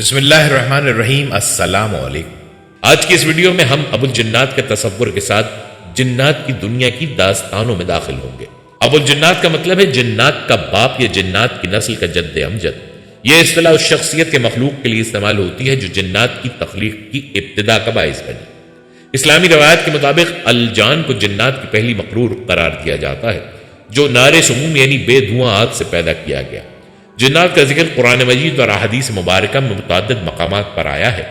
بسم اللہ الرحمن الرحیم۔ السلام علیکم۔ آج کی اس ویڈیو میں ہم ابو الجنات کے تصور کے ساتھ جنات کی دنیا کی داستانوں میں داخل ہوں گے۔ ابو الجنات کا مطلب ہے جنات کا باپ یا جنات کی نسل کا جد امجد۔ یہ اصطلاح اس شخصیت کے مخلوق کے لیے استعمال ہوتی ہے جو جنات کی تخلیق کی ابتدا کا باعث بنی۔ اسلامی روایت کے مطابق الجان کو جنات کی پہلی مقرور قرار دیا جاتا ہے جو نار سموم یعنی بے دھواں آگ سے پیدا کیا گیا۔ جنات کا ذکر قرآن مجید اور احادیث مبارکہ میں متعدد مقامات پر آیا ہے۔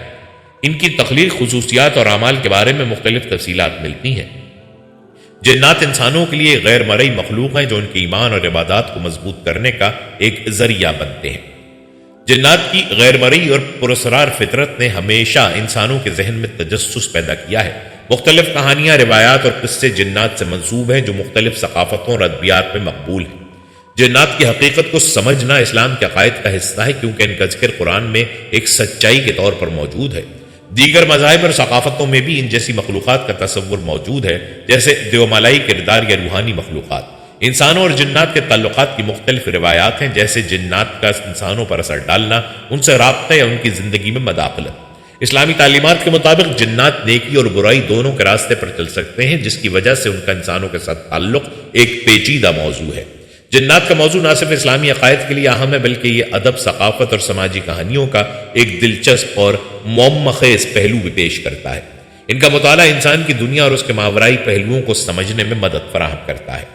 ان کی تخلیق، خصوصیات اور اعمال کے بارے میں مختلف تفصیلات ملتی ہیں۔ جنات انسانوں کے لیے غیر مرئی مخلوق ہیں جو ان کے ایمان اور عبادات کو مضبوط کرنے کا ایک ذریعہ بنتے ہیں۔ جنات کی غیر مرئی اور پراسرار فطرت نے ہمیشہ انسانوں کے ذہن میں تجسس پیدا کیا ہے۔ مختلف کہانیاں، روایات اور قصے جنات سے منسوب ہیں جو مختلف ثقافتوں اور ادبیات میں مقبول ہیں۔ جنات کی حقیقت کو سمجھنا اسلام کے عقائد کا حصہ ہے کیونکہ ان کا ذکر قرآن میں ایک سچائی کے طور پر موجود ہے۔ دیگر مذاہب اور ثقافتوں میں بھی ان جیسی مخلوقات کا تصور موجود ہے، جیسے دیومالائی کردار یا روحانی مخلوقات۔ انسانوں اور جنات کے تعلقات کی مختلف روایات ہیں، جیسے جنات کا انسانوں پر اثر ڈالنا، ان سے رابطہ یا ان کی زندگی میں مداخلت۔ اسلامی تعلیمات کے مطابق جنات نیکی اور برائی دونوں کے راستے پر چل سکتے ہیں، جس کی وجہ سے ان کا انسانوں کے ساتھ تعلق ایک پیچیدہ موضوع ہے۔ جنات کا موضوع نہ صرف اسلامی عقائد کے لیے اہم ہے بلکہ یہ ادب، ثقافت اور سماجی کہانیوں کا ایک دلچسپ اور معمخیز پہلو بھی پیش کرتا ہے۔ ان کا مطالعہ انسان کی دنیا اور اس کے ماورائی پہلوؤں کو سمجھنے میں مدد فراہم کرتا ہے۔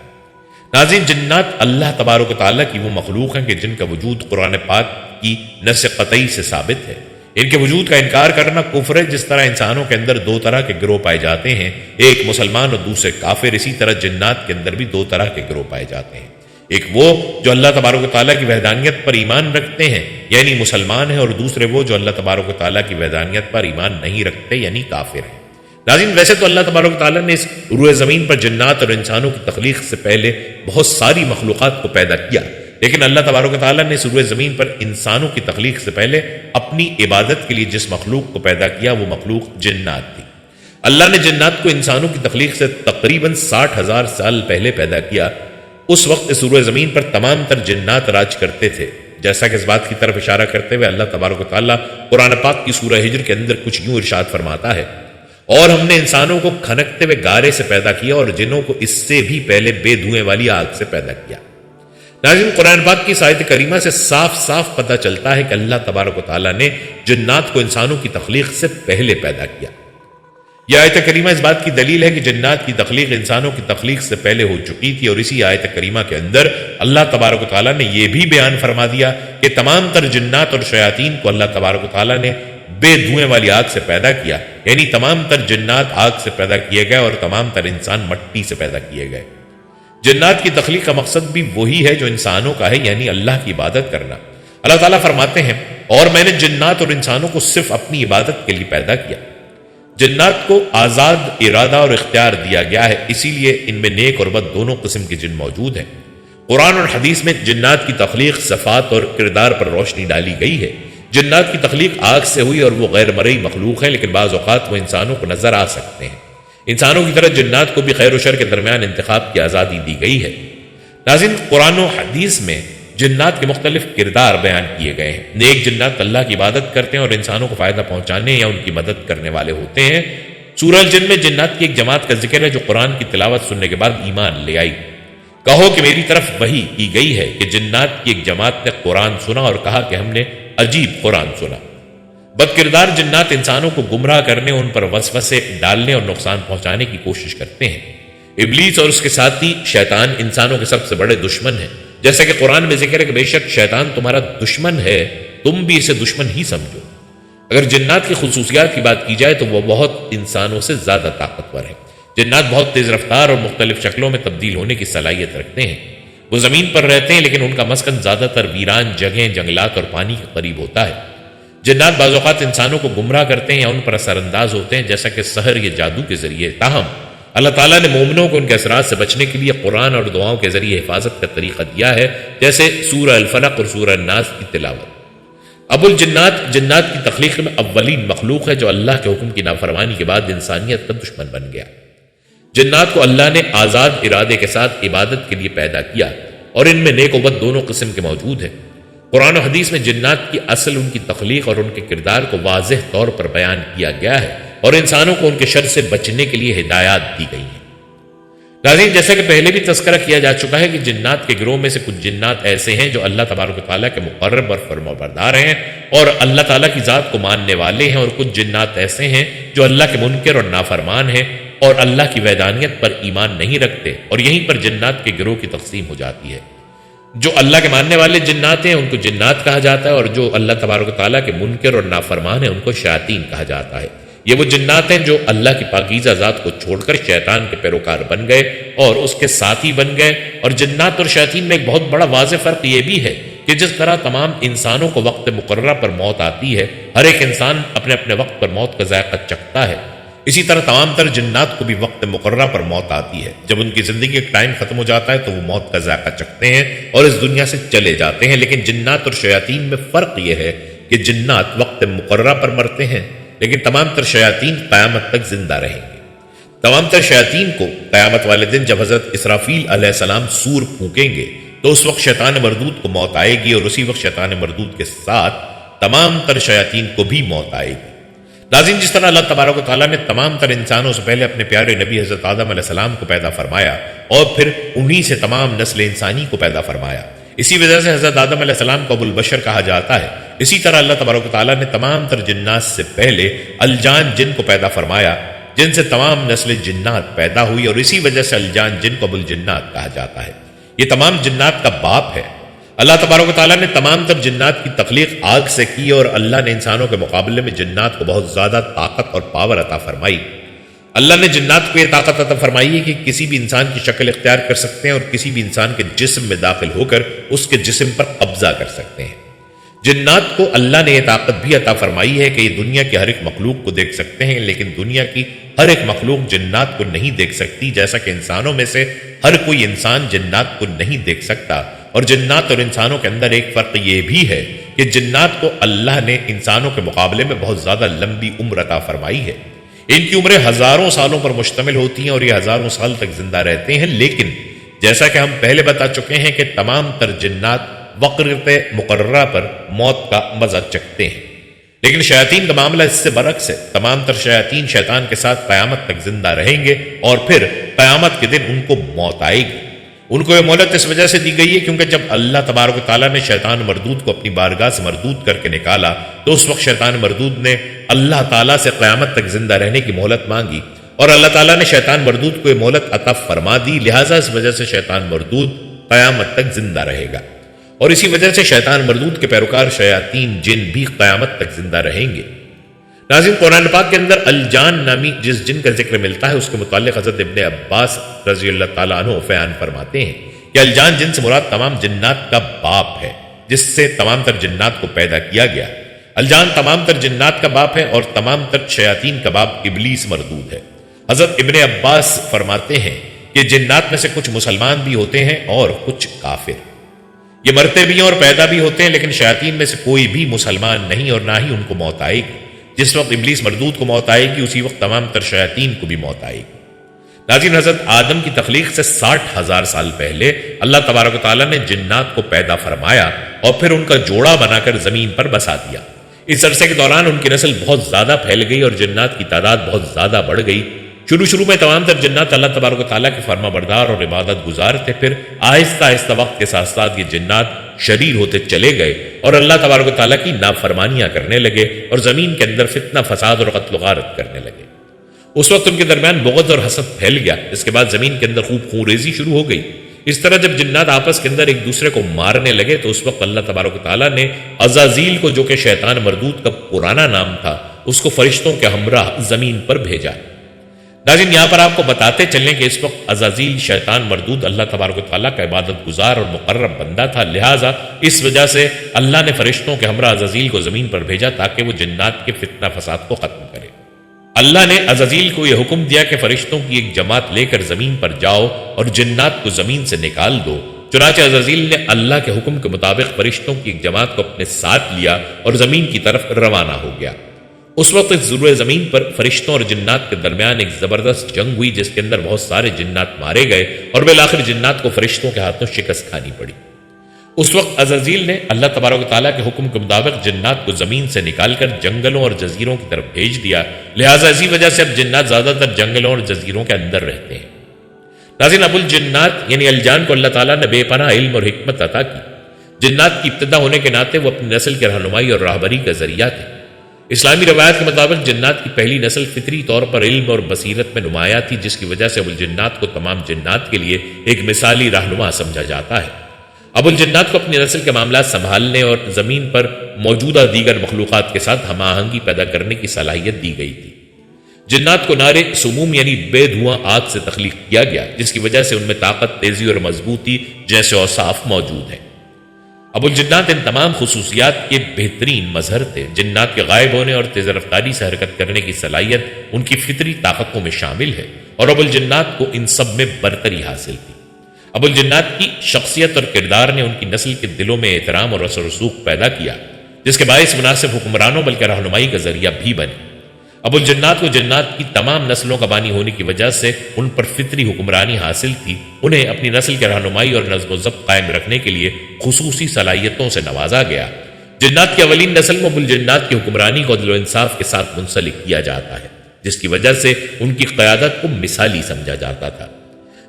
ناظرین، جنات اللہ تبارک و تعالیٰ کی وہ مخلوق ہیں کہ جن کا وجود قرآن پاک کی نص قطعی سے ثابت ہے۔ ان کے وجود کا انکار کرنا کفر ہے۔ جس طرح انسانوں کے اندر دو طرح کے گروہ پائے جاتے ہیں، ایک مسلمان اور دوسرے کافر، اسی طرح جنات کے اندر بھی دو طرح کے گروہ پائے جاتے ہیں۔ ایک وہ جو اللہ تبارک و تعالیٰ کی وحدانیت پر ایمان رکھتے ہیں یعنی مسلمان ہیں، اور دوسرے وہ جو اللہ تبارک و تعالیٰ کی وحدانیت پر ایمان نہیں رکھتے یعنی کافر ہیں۔ ناظرین، ویسے تو اللہ تبارک و تعالیٰ نے اس روئے زمین پر جنات اور انسانوں کی تخلیق سے پہلے بہت ساری مخلوقات کو پیدا کیا، لیکن اللہ تبارک و تعالیٰ نے اس روئے زمین پر انسانوں کی تخلیق سے پہلے اپنی عبادت کے لیے جس مخلوق کو پیدا کیا وہ مخلوق جنات تھی۔ اللہ نے جنات کو انسانوں کی تخلیق سے تقریباً 60,000 سال پہلے پیدا کیا۔ اس وقت اس روئے زمین پر تمام تر جنات راج کرتے تھے، جیسا کہ اس بات کی طرف اشارہ کرتے ہوئے اللہ تبارک و تعالیٰ قرآن پاک کی سورہ ہجر کے اندر کچھ یوں ارشاد فرماتا ہے، اور ہم نے انسانوں کو کھنکتے ہوئے گارے سے پیدا کیا اور جنوں کو اس سے بھی پہلے بے دھوئیں والی آگ سے پیدا کیا۔ ناظرین، قرآن پاک کی آیت کریمہ سے صاف صاف پتہ چلتا ہے کہ اللہ تبارک و تعالیٰ نے جنات کو انسانوں کی تخلیق سے پہلے پیدا کیا۔ یہ آیت کریمہ اس بات کی دلیل ہے کہ جنات کی تخلیق انسانوں کی تخلیق سے پہلے ہو چکی تھی، اور اسی آیت کریمہ کے اندر اللہ تبارک و تعالیٰ نے یہ بھی بیان فرما دیا کہ تمام تر جنات اور شیاطین کو اللہ تبارک و تعالیٰ نے بے دھوئیں والی آگ سے پیدا کیا، یعنی تمام تر جنات آگ سے پیدا کیے گئے اور تمام تر انسان مٹی سے پیدا کیے گئے۔ جنات کی تخلیق کا مقصد بھی وہی ہے جو انسانوں کا ہے، یعنی اللہ کی عبادت کرنا۔ اللہ تعالیٰ فرماتے ہیں، اور میں نے جنات اور انسانوں کو صرف اپنی عبادت کے لیے پیدا کیا۔ جنات کو آزاد ارادہ اور اختیار دیا گیا ہے، اسی لیے ان میں نیک اور بد دونوں قسم کے جن موجود ہیں۔ قرآن اور حدیث میں جنات کی تخلیق، صفات اور کردار پر روشنی ڈالی گئی ہے۔ جنات کی تخلیق آگ سے ہوئی اور وہ غیر مرئی مخلوق ہے، لیکن بعض اوقات وہ انسانوں کو نظر آ سکتے ہیں۔ انسانوں کی طرح جنات کو بھی خیر و شر کے درمیان انتخاب کی آزادی دی گئی ہے۔ ناظرین، قرآن و حدیث میں جنات کے مختلف کردار بیان کیے گئے ہیں۔ نیک جنات اللہ کی عبادت کرتے ہیں اور انسانوں کو فائدہ پہنچانے یا ان کی مدد کرنے والے ہوتے ہیں۔ سورہ الجن میں جنات کی ایک جماعت کا ذکر ہے جو قرآن کی تلاوت سننے کے بعد ایمان لے آئی۔ کہو کہ میری طرف وحی کی گئی ہے کہ جنات کی ایک جماعت نے قرآن سنا اور کہا کہ ہم نے عجیب قرآن سنا۔ بد کردار جنات انسانوں کو گمراہ کرنے، ان پر وسوسے ڈالنے اور نقصان پہنچانے کی کوشش کرتے ہیں۔ ابلیس اور اس کے ساتھی شیطان انسانوں کے سب سے بڑے دشمن ہیں، جیسا کہ قرآن میں ذکر ہے کہ بے شک شیطان تمہارا دشمن ہے، تم بھی اسے دشمن ہی سمجھو۔ اگر جنات کی خصوصیات کی بات کی جائے تو وہ بہت انسانوں سے زیادہ طاقتور ہیں۔ جنات بہت تیز رفتار اور مختلف شکلوں میں تبدیل ہونے کی صلاحیت رکھتے ہیں۔ وہ زمین پر رہتے ہیں لیکن ان کا مسکن زیادہ تر ویران جگہیں، جنگلات اور پانی کے قریب ہوتا ہے۔ جنات بعض اوقات انسانوں کو گمراہ کرتے ہیں یا ان پر اثر انداز ہوتے ہیں، جیسا کہ سحر یا جادو کے ذریعے۔ تاہم اللہ تعالیٰ نے مومنوں کو ان کے اثرات سے بچنے کے لیے قرآن اور دعاؤں کے ذریعے حفاظت کا طریقہ دیا ہے، جیسے سورہ الفلق اور سورہ الناس کی تلاوت۔ ابو الجنات جنات کی تخلیق میں اولین مخلوق ہے جو اللہ کے حکم کی نافرمانی کے بعد انسانیت کا دشمن بن گیا۔ جنات کو اللہ نے آزاد ارادے کے ساتھ عبادت کے لیے پیدا کیا، اور ان میں نیک و بد دونوں قسم کے موجود ہیں۔ قرآن و حدیث میں جنات کی اصل، ان کی تخلیق اور ان کے کردار کو واضح طور پر بیان کیا گیا ہے اور انسانوں کو ان کے شر سے بچنے کے لیے ہدایات دی گئی ہیں۔ ناظرین، جیسا کہ پہلے بھی تذکرہ کیا جا چکا ہے کہ جنات کے گروہ میں سے کچھ جنات ایسے ہیں جو اللہ تبارک و تعالیٰ کے مقرب اور فرمانبردار ہیں اور اللہ تعالیٰ کی ذات کو ماننے والے ہیں، اور کچھ جنات ایسے ہیں جو اللہ کے منکر اور نافرمان ہیں اور اللہ کی وحدانیت پر ایمان نہیں رکھتے، اور یہیں پر جنات کے گروہ کی تقسیم ہو جاتی ہے۔ جو اللہ کے ماننے والے جنات ہیں ان کو جنات کہا جاتا ہے، اور جو اللہ تبارک و تعالیٰ کے منکر اور نافرمان ہیں ان کو شیاطین کہا جاتا ہے۔ یہ وہ جنات ہیں جو اللہ کی پاکیزہ ذات کو چھوڑ کر شیطان کے پیروکار بن گئے اور اس کے ساتھی بن گئے۔ اور جنات اور شیاطین میں ایک بہت بڑا واضح فرق یہ بھی ہے کہ جس طرح تمام انسانوں کو وقت مقررہ پر موت آتی ہے، ہر ایک انسان اپنے اپنے وقت پر موت کا ذائقہ چکھتا ہے، اسی طرح تمام تر جنات کو بھی وقت مقررہ پر موت آتی ہے۔ جب ان کی زندگی کا ٹائم ختم ہو جاتا ہے تو وہ موت کا ذائقہ چکھتے ہیں اور اس دنیا سے چلے جاتے ہیں۔ لیکن جنات اور شیاطین میں فرق یہ ہے کہ جنات وقت مقررہ پر مرتے ہیں، لیکن تمام تر شیاطین قیامت تک زندہ رہیں گے۔ تمام تر شیاطین کو قیامت والے دن جب حضرت اسرافیل علیہ السلام سور پھونکیں گے تو اس وقت شیطان مردود کو موت آئے گی، اور اسی وقت شیطان مردود کے ساتھ تمام تر شیاطین کو بھی موت آئے گی۔ ناظرین، جس طرح اللہ تبارک و تعالیٰ نے تمام تر انسانوں سے پہلے اپنے پیارے نبی حضرت آدم علیہ السلام کو پیدا فرمایا اور پھر انہی سے تمام نسل انسانی کو پیدا فرمایا، اسی وجہ سے حضرت آدم علیہ السلام کو ابو البشر کہا جاتا ہے، اسی طرح اللہ تبارک و تعالیٰ نے تمام تر جنات سے پہلے الجان جن کو پیدا فرمایا، جن سے تمام نسل جنات پیدا ہوئی، اور اسی وجہ سے الجان جن کو ابو الجنات کہا جاتا ہے۔ یہ تمام جنات کا باپ ہے۔ اللہ تبارک و تعالیٰ نے تمام تر جنات کی تخلیق آگ سے کی، اور اللہ نے انسانوں کے مقابلے میں جنات کو بہت زیادہ طاقت اور پاور عطا فرمائی۔ اللہ نے جنات کو یہ طاقت عطا فرمائی ہے کہ کسی بھی انسان کی شکل اختیار کر سکتے ہیں اور کسی بھی انسان کے جسم میں داخل ہو کر اس کے جسم پر قبضہ کر سکتے ہیں۔ جنات کو اللہ نے یہ طاقت بھی عطا فرمائی ہے کہ یہ دنیا کی ہر ایک مخلوق کو دیکھ سکتے ہیں، لیکن دنیا کی ہر ایک مخلوق جنات کو نہیں دیکھ سکتی، جیسا کہ انسانوں میں سے ہر کوئی انسان جنات کو نہیں دیکھ سکتا۔ اور جنات اور انسانوں کے اندر ایک فرق یہ بھی ہے کہ جنات کو اللہ نے انسانوں کے مقابلے میں بہت زیادہ لمبی عمر عطا فرمائی ہے۔ ان کی عمریں ہزاروں سالوں پر مشتمل ہوتی ہیں اور یہ ہزاروں سال تک زندہ رہتے ہیں، لیکن جیسا کہ ہم پہلے بتا چکے ہیں کہ تمام تر جنات وقت مقررہ پر موت کا مزہ چکھتے ہیں۔ لیکن شیاطین کا معاملہ اس سے برعکس ہے۔ تمام تر شیاطین شیطان کے ساتھ قیامت تک زندہ رہیں گے اور پھر قیامت کے دن ان کو موت آئے گی۔ ان کو یہ مہلت اس وجہ سے دی گئی ہے کیونکہ جب اللہ تبارک و تعالیٰ نے شیطان مردود کو اپنی بارگاہ سے مردود کر کے نکالا تو اس وقت شیطان مردود نے اللہ تعالیٰ سے قیامت تک زندہ رہنے کی مہلت مانگی، اور اللہ تعالیٰ نے شیطان مردود کو یہ مہلت عطا فرما دی، لہٰذا اس وجہ سے شیطان مردود قیامت تک زندہ رہے گا، اور اسی وجہ سے شیطان مردود کے پیروکار شیاطین جن بھی قیامت تک زندہ رہیں گے۔ ناظرین، قرآن پاک کے اندر الجان نامی جس جن کا ذکر ملتا ہے اس کے متعلق حضرت ابن عباس رضی اللہ تعالیٰ عنہ بیان فرماتے ہیں کہ الجان جن سے مراد تمام جنات کا باپ ہے جس سے تمام تر جنات کو پیدا کیا گیا۔ الجان تمام تر جنات کا باپ ہے اور تمام تر شیاطین کا باپ ابلیس مردود ہے۔ حضرت ابن عباس فرماتے ہیں کہ جنات میں سے کچھ مسلمان بھی ہوتے ہیں اور کچھ کافر، یہ مرتے بھی ہیں اور پیدا بھی ہوتے ہیں، لیکن شیاطین میں سے کوئی بھی مسلمان نہیں اور نہ ہی ان کو موت آئے گی۔ جس وقت ابلیس مردود کو موت آئے گی اسی وقت تمام تر شیاطین کو بھی موت آئے گی۔ ناظرین، حضرت آدم کی تخلیق سے 60,000 سال پہلے اللہ تبارک و تعالیٰ نے جنات کو پیدا فرمایا اور پھر ان کا جوڑا بنا کر زمین پر بسا دیا۔ اس عرصے کے دوران ان کی نسل بہت زیادہ پھیل گئی اور جنات کی تعداد بہت زیادہ بڑھ گئی۔ شروع میں تمام تر جنات اللہ تبارک و تعالیٰ کے فرما بردار اور عبادت گزار تھے، پھر آہستہ آہستہ وقت کے ساتھ ساتھ یہ جنات شریر ہوتے چلے گئے اور اللہ تبارک و تعالیٰ کی نافرمانیاں کرنے لگے اور زمین کے اندر فتنہ فساد اور قتل و غارت کرنے لگے۔ اس وقت ان کے درمیان بغض اور حسد پھیل گیا۔ اس کے بعد زمین کے اندر خوب خونریزی شروع ہو گئی۔ اس طرح جب جنات آپس کے اندر ایک دوسرے کو مارنے لگے تو اس وقت اللہ تبارک و تعالیٰ نے عزازیل کو، جو کہ شیطان مردود کا پرانا نام تھا، اس کو فرشتوں کے ہمراہ زمین پر بھیجا۔ ناظرین، یہاں پر آپ کو بتاتے چلیں کہ اس وقت عزازیل شیطان مردود اللہ تبارک و تعالیٰ کا عبادت گزار اور مقرب بندہ تھا، لہٰذا اس وجہ سے اللہ نے فرشتوں کے ہمراہ عزازیل کو زمین پر بھیجا تاکہ وہ جنات کے فتنہ فساد کو ختم کرے۔ اللہ نے عزازیل کو یہ حکم دیا کہ فرشتوں کی ایک جماعت لے کر زمین پر جاؤ اور جنات کو زمین سے نکال دو۔ چنانچہ عزازیل نے اللہ کے حکم کے مطابق فرشتوں کی ایک جماعت کو اپنے ساتھ لیا اور زمین کی طرف روانہ ہو گیا۔ اس وقت اس ضلوع زمین پر فرشتوں اور جنات کے درمیان ایک زبردست جنگ ہوئی جس کے اندر بہت سارے جنات مارے گئے اور بالآخر جنات کو فرشتوں کے ہاتھوں شکست کھانی پڑی۔ اس وقت عزازیل نے اللہ تبارک و تعالیٰ کے حکم کے مطابق جنات کو زمین سے نکال کر جنگلوں اور جزیروں کی طرف بھیج دیا، لہٰذا اسی وجہ سے اب جنات زیادہ تر جنگلوں اور جزیروں کے اندر رہتے ہیں۔ ناظرین، ابو الجنات یعنی الجان کو اللہ تعالیٰ نے بے پناہ علم اور حکمت عطا کی۔ جنات کی ابتدا ہونے کے ناطے وہ اپنی نسل کی رہنمائی اور راہبری کا ذریعہ تھے۔ اسلامی روایات کے مطابق جنات کی پہلی نسل فطری طور پر علم اور بصیرت میں نمایاں تھی، جس کی وجہ سے ابو الجنات کو تمام جنات کے لیے ایک مثالی رہنما سمجھا جاتا ہے۔ ابو الجنات کو اپنی نسل کے معاملات سنبھالنے اور زمین پر موجودہ دیگر مخلوقات کے ساتھ ہم آہنگی پیدا کرنے کی صلاحیت دی گئی تھی۔ جنات کو نارے سموم یعنی بے دھواں آگ سے تخلیق کیا گیا، جس کی وجہ سے ان میں طاقت، تیزی اور مضبوطی جیسے اوصاف موجود ہیں۔ ابو الجنات ان تمام خصوصیات کے بہترین مظہر تھے۔ جنات کے غائب ہونے اور تیز رفتاری سے حرکت کرنے کی صلاحیت ان کی فطری طاقتوں میں شامل ہے، اور ابو الجنات کو ان سب میں برتری حاصل تھی۔ ابو الجنات کی شخصیت اور کردار نے ان کی نسل کے دلوں میں احترام اور اثر و رسوخ پیدا کیا، جس کے باعث مناسب حکمرانوں بلکہ رہنمائی کا ذریعہ بھی بنے۔ ابو الجنات کو جنات کی تمام نسلوں کا بانی ہونے کی وجہ سے ان پر فطری حکمرانی حاصل تھی۔ انہیں اپنی نسل کی رہنمائی اور نظم و ضبط قائم رکھنے کے لیے خصوصی صلاحیتوں سے نوازا گیا۔ جنات کی اولین نسل میں ابو الجنات کی حکمرانی کو عدل و انصاف کے ساتھ منسلک کیا جاتا ہے، جس کی وجہ سے ان کی قیادت کو مثالی سمجھا جاتا تھا۔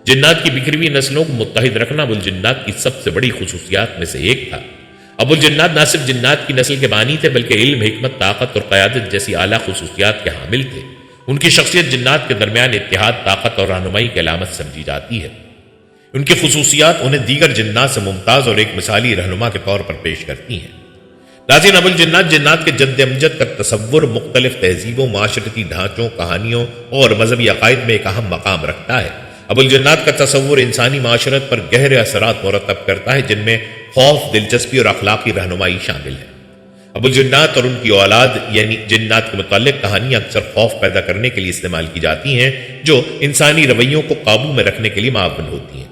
جنات کی بکھری ہوئی نسلوں کو متحد رکھنا ابو الجنات کی سب سے بڑی خصوصیات میں سے ایک تھا۔ ابو الجنات نہ صرف جنات کی نسل کے بانی تھے بلکہ علم، حکمت، طاقت اور قیادت جیسی اعلیٰ خصوصیات کے حامل تھے۔ ان کی شخصیت جنات کے درمیان اتحاد، طاقت اور رہنمائی کی علامت سمجھی جاتی ہے۔ ان کی خصوصیات انہیں دیگر جنات سے ممتاز اور ایک مثالی رہنما کے طور پر پیش کرتی ہیں۔ ناظرین، ابو الجنات جنات کے جد امجد کا تصور مختلف تہذیبوں، معاشرتی ڈھانچوں، کہانیوں اور مذہبی عقائد میں ایک اہم مقام رکھتا ہے۔ ابو الجنات کا تصور انسانی معاشرت پر گہرے اثرات مرتب کرتا ہے، جن میں خوف، دلچسپی اور اخلاقی رہنمائی شامل ہے۔ ابو الجنات اور ان کی اولاد یعنی جنات کے متعلق کہانیاں اکثر خوف پیدا کرنے کے لیے استعمال کی جاتی ہیں، جو انسانی رویوں کو قابو میں رکھنے کے لیے معاون ہوتی ہیں۔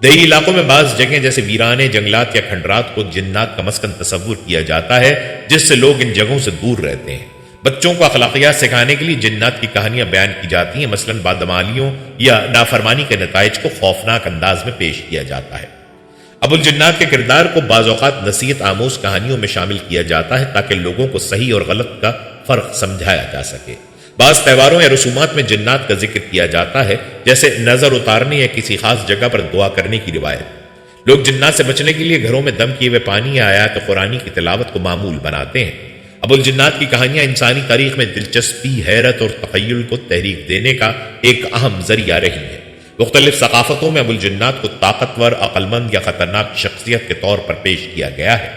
دیہی علاقوں میں بعض جگہیں جیسے ویرانے، جنگلات یا کھنڈرات کو جنات کا مسکن تصور کیا جاتا ہے، جس سے لوگ ان جگہوں سے دور رہتے ہیں۔ بچوں کو اخلاقیات سکھانے کے لیے جنات کی کہانیاں بیان کی جاتی ہیں، مثلاً بادمالیوں یا نافرمانی کے نتائج کو خوفناک انداز میں پیش کیا جاتا ہے۔ ابو الجنات کے کردار کو بعض اوقات نصیحت آموز کہانیوں میں شامل کیا جاتا ہے تاکہ لوگوں کو صحیح اور غلط کا فرق سمجھایا جا سکے۔ بعض تہواروں یا رسومات میں جنات کا ذکر کیا جاتا ہے، جیسے نظر اتارنے یا کسی خاص جگہ پر دعا کرنے کی روایت۔ لوگ جنات سے بچنے کے لیے گھروں میں دم کیے ہوئے پانی یا آیات قرآنی کی تلاوت کو معمول بناتے ہیں۔ ابو الجنات کی کہانیاں انسانی تاریخ میں دلچسپی، حیرت اور تخیل کو تحریک دینے کا ایک اہم ذریعہ رہی ہیں۔ مختلف ثقافتوں میں ابو الجنات کو طاقتور، عقل مند یا خطرناک شخصیت کے طور پر پیش کیا گیا ہے۔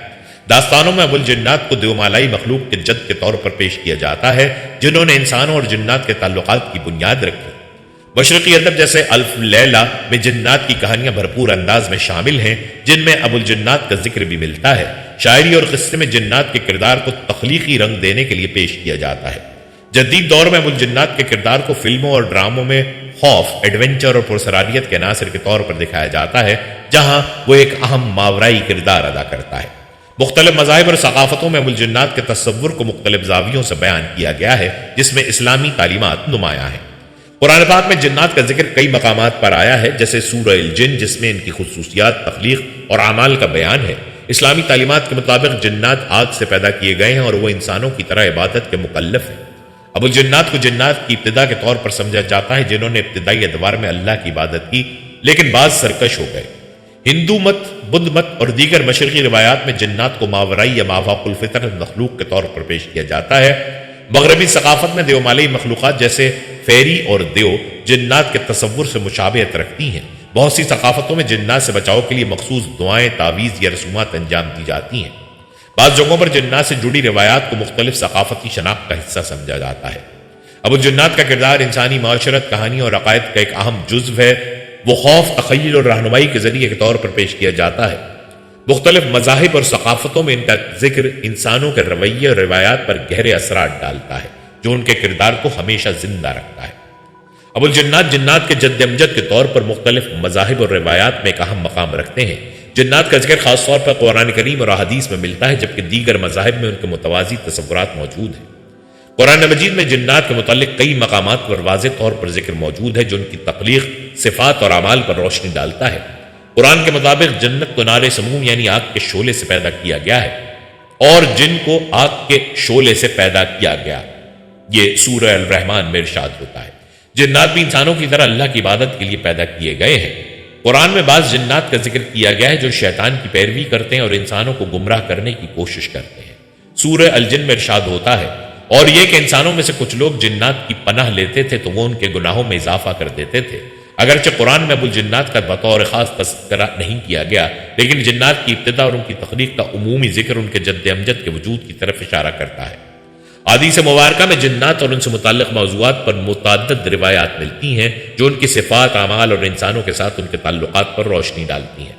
داستانوں میں ابو الجنات کو دیومالائی مخلوق کے جد کے طور پر پیش کیا جاتا ہے، جنہوں نے انسانوں اور جنات کے تعلقات کی بنیاد رکھی۔ مشرقی ادب جیسے الف لیلہ میں جنات کی کہانیاں بھرپور انداز میں شامل ہیں، جن میں ابو الجنات کا ذکر بھی ملتا ہے۔ شاعری اور قصے میں جنات کے کردار کو تخلیقی رنگ دینے کے لیے پیش کیا جاتا ہے۔ جدید دور میں ابو الجنات کے کردار کو فلموں اور ڈراموں میں خوف، ایڈونچر اور پرسرانیت کے عناصر کے طور پر دکھایا جاتا ہے، جہاں وہ ایک اہم ماورائی کردار ادا کرتا ہے۔ مختلف مذاہب اور ثقافتوں میں ابو الجنات کے تصور کو مختلف زاویوں سے بیان کیا گیا ہے، جس میں اسلامی تعلیمات نمایاں ہیں۔ قرآن پاک میں جنات کا ذکر کئی مقامات پر آیا ہے، جیسے سورہ الجن، جس میں ان کی خصوصیات، تخلیق اور اعمال کا بیان ہے۔ اسلامی تعلیمات کے مطابق جنات آگ سے پیدا کیے گئے ہیں اور وہ انسانوں کی طرح عبادت کے مکلف ہیں۔ ابو الجنات کو جنات کی ابتدا کے طور پر سمجھا جاتا ہے، جنہوں نے ابتدائی ادوار میں اللہ کی عبادت کی لیکن بعض سرکش ہو گئے۔ ہندو مت، بدھ مت اور دیگر مشرقی روایات میں جنات کو ماورائی یا مافوق الفطرت مخلوق کے طور پر پیش کیا جاتا ہے۔ مغربی ثقافت میں دیومالائی مخلوقات جیسے فیری اور دیو جنات کے تصور سے مشابہت رکھتی ہیں۔ بہت سی ثقافتوں میں جنات سے بچاؤ کے لیے مخصوص دعائیں، تعویذ یا رسومات انجام دی جاتی ہیں۔ بعض جگہوں پر جنات سے جڑی روایات کو مختلف ثقافتی شناخت کا حصہ سمجھا جاتا ہے۔ ابو الجنات کا کردار انسانی معاشرت، کہانی اور عقائد کا ایک اہم جزو ہے۔ وہ خوف، تخیل اور رہنمائی کے ذریعے کے طور پر پیش کیا جاتا ہے۔ مختلف مذاہب اور ثقافتوں میں ان کا ذکر انسانوں کے رویے اور روایات پر گہرے اثرات ڈالتا ہے، جو ان کے کردار کو ہمیشہ زندہ رکھتا ہے۔ ابو الجنات جنات کے جد امجد کے طور پر مختلف مذاہب اور روایات میں ایک اہم مقام رکھتے ہیں۔ جنات کا ذکر خاص طور پر قرآن کریم اور احادیث میں ملتا ہے، جبکہ دیگر مذاہب میں ان کے متوازی تصورات موجود ہیں۔ قرآن مجید میں جنات کے متعلق کئی مقامات پر واضح طور پر ذکر موجود ہے، جو ان کی تخلیق، صفات اور اعمال پر روشنی ڈالتا ہے۔ قرآن کے مطابق جنت کو نار سموم یعنی آگ کے شعلے سے پیدا کیا گیا ہے اور جن کو آگ کے شعلے سے پیدا کیا گیا۔ یہ سورہ الرحمن میں ارشاد ہوتا ہے۔ جنات بھی انسانوں کی طرح اللہ کی عبادت کے لیے پیدا کیے گئے ہیں۔ قرآن میں بعض جنات کا ذکر کیا گیا ہے جو شیطان کی پیروی کرتے ہیں اور انسانوں کو گمراہ کرنے کی کوشش کرتے ہیں۔ سورہ الجن میں ارشاد ہوتا ہے، اور یہ کہ انسانوں میں سے کچھ لوگ جنات کی پناہ لیتے تھے تو وہ ان کے گناہوں میں اضافہ کر دیتے تھے۔ اگرچہ قرآن میں ابو الجنات کا بطور خاص تذکرہ نہیں کیا گیا، لیکن جنات کی ابتدا اور ان کی تخلیق کا عمومی ذکر ان کے جد امجد کے وجود کی طرف اشارہ کرتا ہے۔ حدیث مبارکہ میں جنات اور ان سے متعلق موضوعات پر متعدد روایات ملتی ہیں جو ان کی صفات، اعمال اور انسانوں کے ساتھ ان کے تعلقات پر روشنی ڈالتی ہیں۔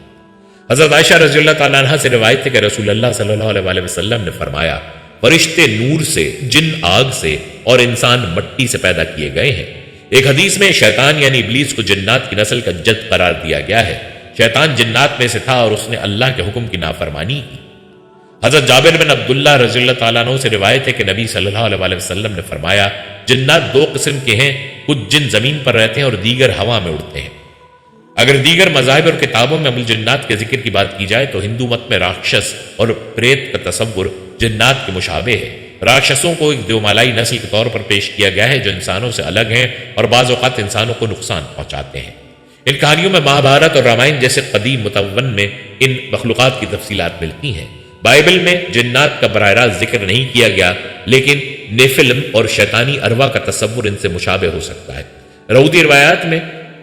حضرت عائشہ رضی اللہ تعالیٰ عنہ سے روایت ہے کہ رسول اللہ صلی اللہ علیہ وسلم نے فرمایا، فرشتے نور سے، جن آگ سے اور انسان مٹی سے پیدا کیے گئے ہیں۔ ایک حدیث میں شیطان یعنی ابلیس کو جنات کی نسل کا جد قرار دیا گیا ہے۔ شیطان جنات میں سے تھا اور اس نے اللہ کے حکم کی نافرمانی کی۔ حضرت جابر بن عبداللہ رضی اللہ تعالیٰ عنہ سے روایت ہے کہ نبی صلی اللہ علیہ وسلم نے فرمایا، جنات دو قسم کے ہیں، کچھ جن زمین پر رہتے ہیں اور دیگر ہوا میں اڑتے ہیں۔ اگر دیگر مذاہب اور کتابوں میں ابو الجنات کے ذکر کی بات کی جائے تو ہندو مت میں راکشس اور پریت کا تصور جنات کے مشابہ ہے۔ راکشسوں کو ایک دیومالائی نسل کے طور پر پیش کیا گیا ہے جو انسانوں سے الگ ہیں اور بعض اوقات انسانوں کو نقصان پہنچاتے ہیں۔ ان کہانیوں میں مہابھارت اور رامائن جیسے قدیم متون میں ان مخلوقات کی تفصیلات ملتی ہیں۔ بائبل میں جنات کا براہ راست ذکر نہیں کیا گیا، لیکن نیفلم اور شیطانی ارواح کا تصور ان سے مشابہ ہو سکتا ہے۔ یہودی روایات میں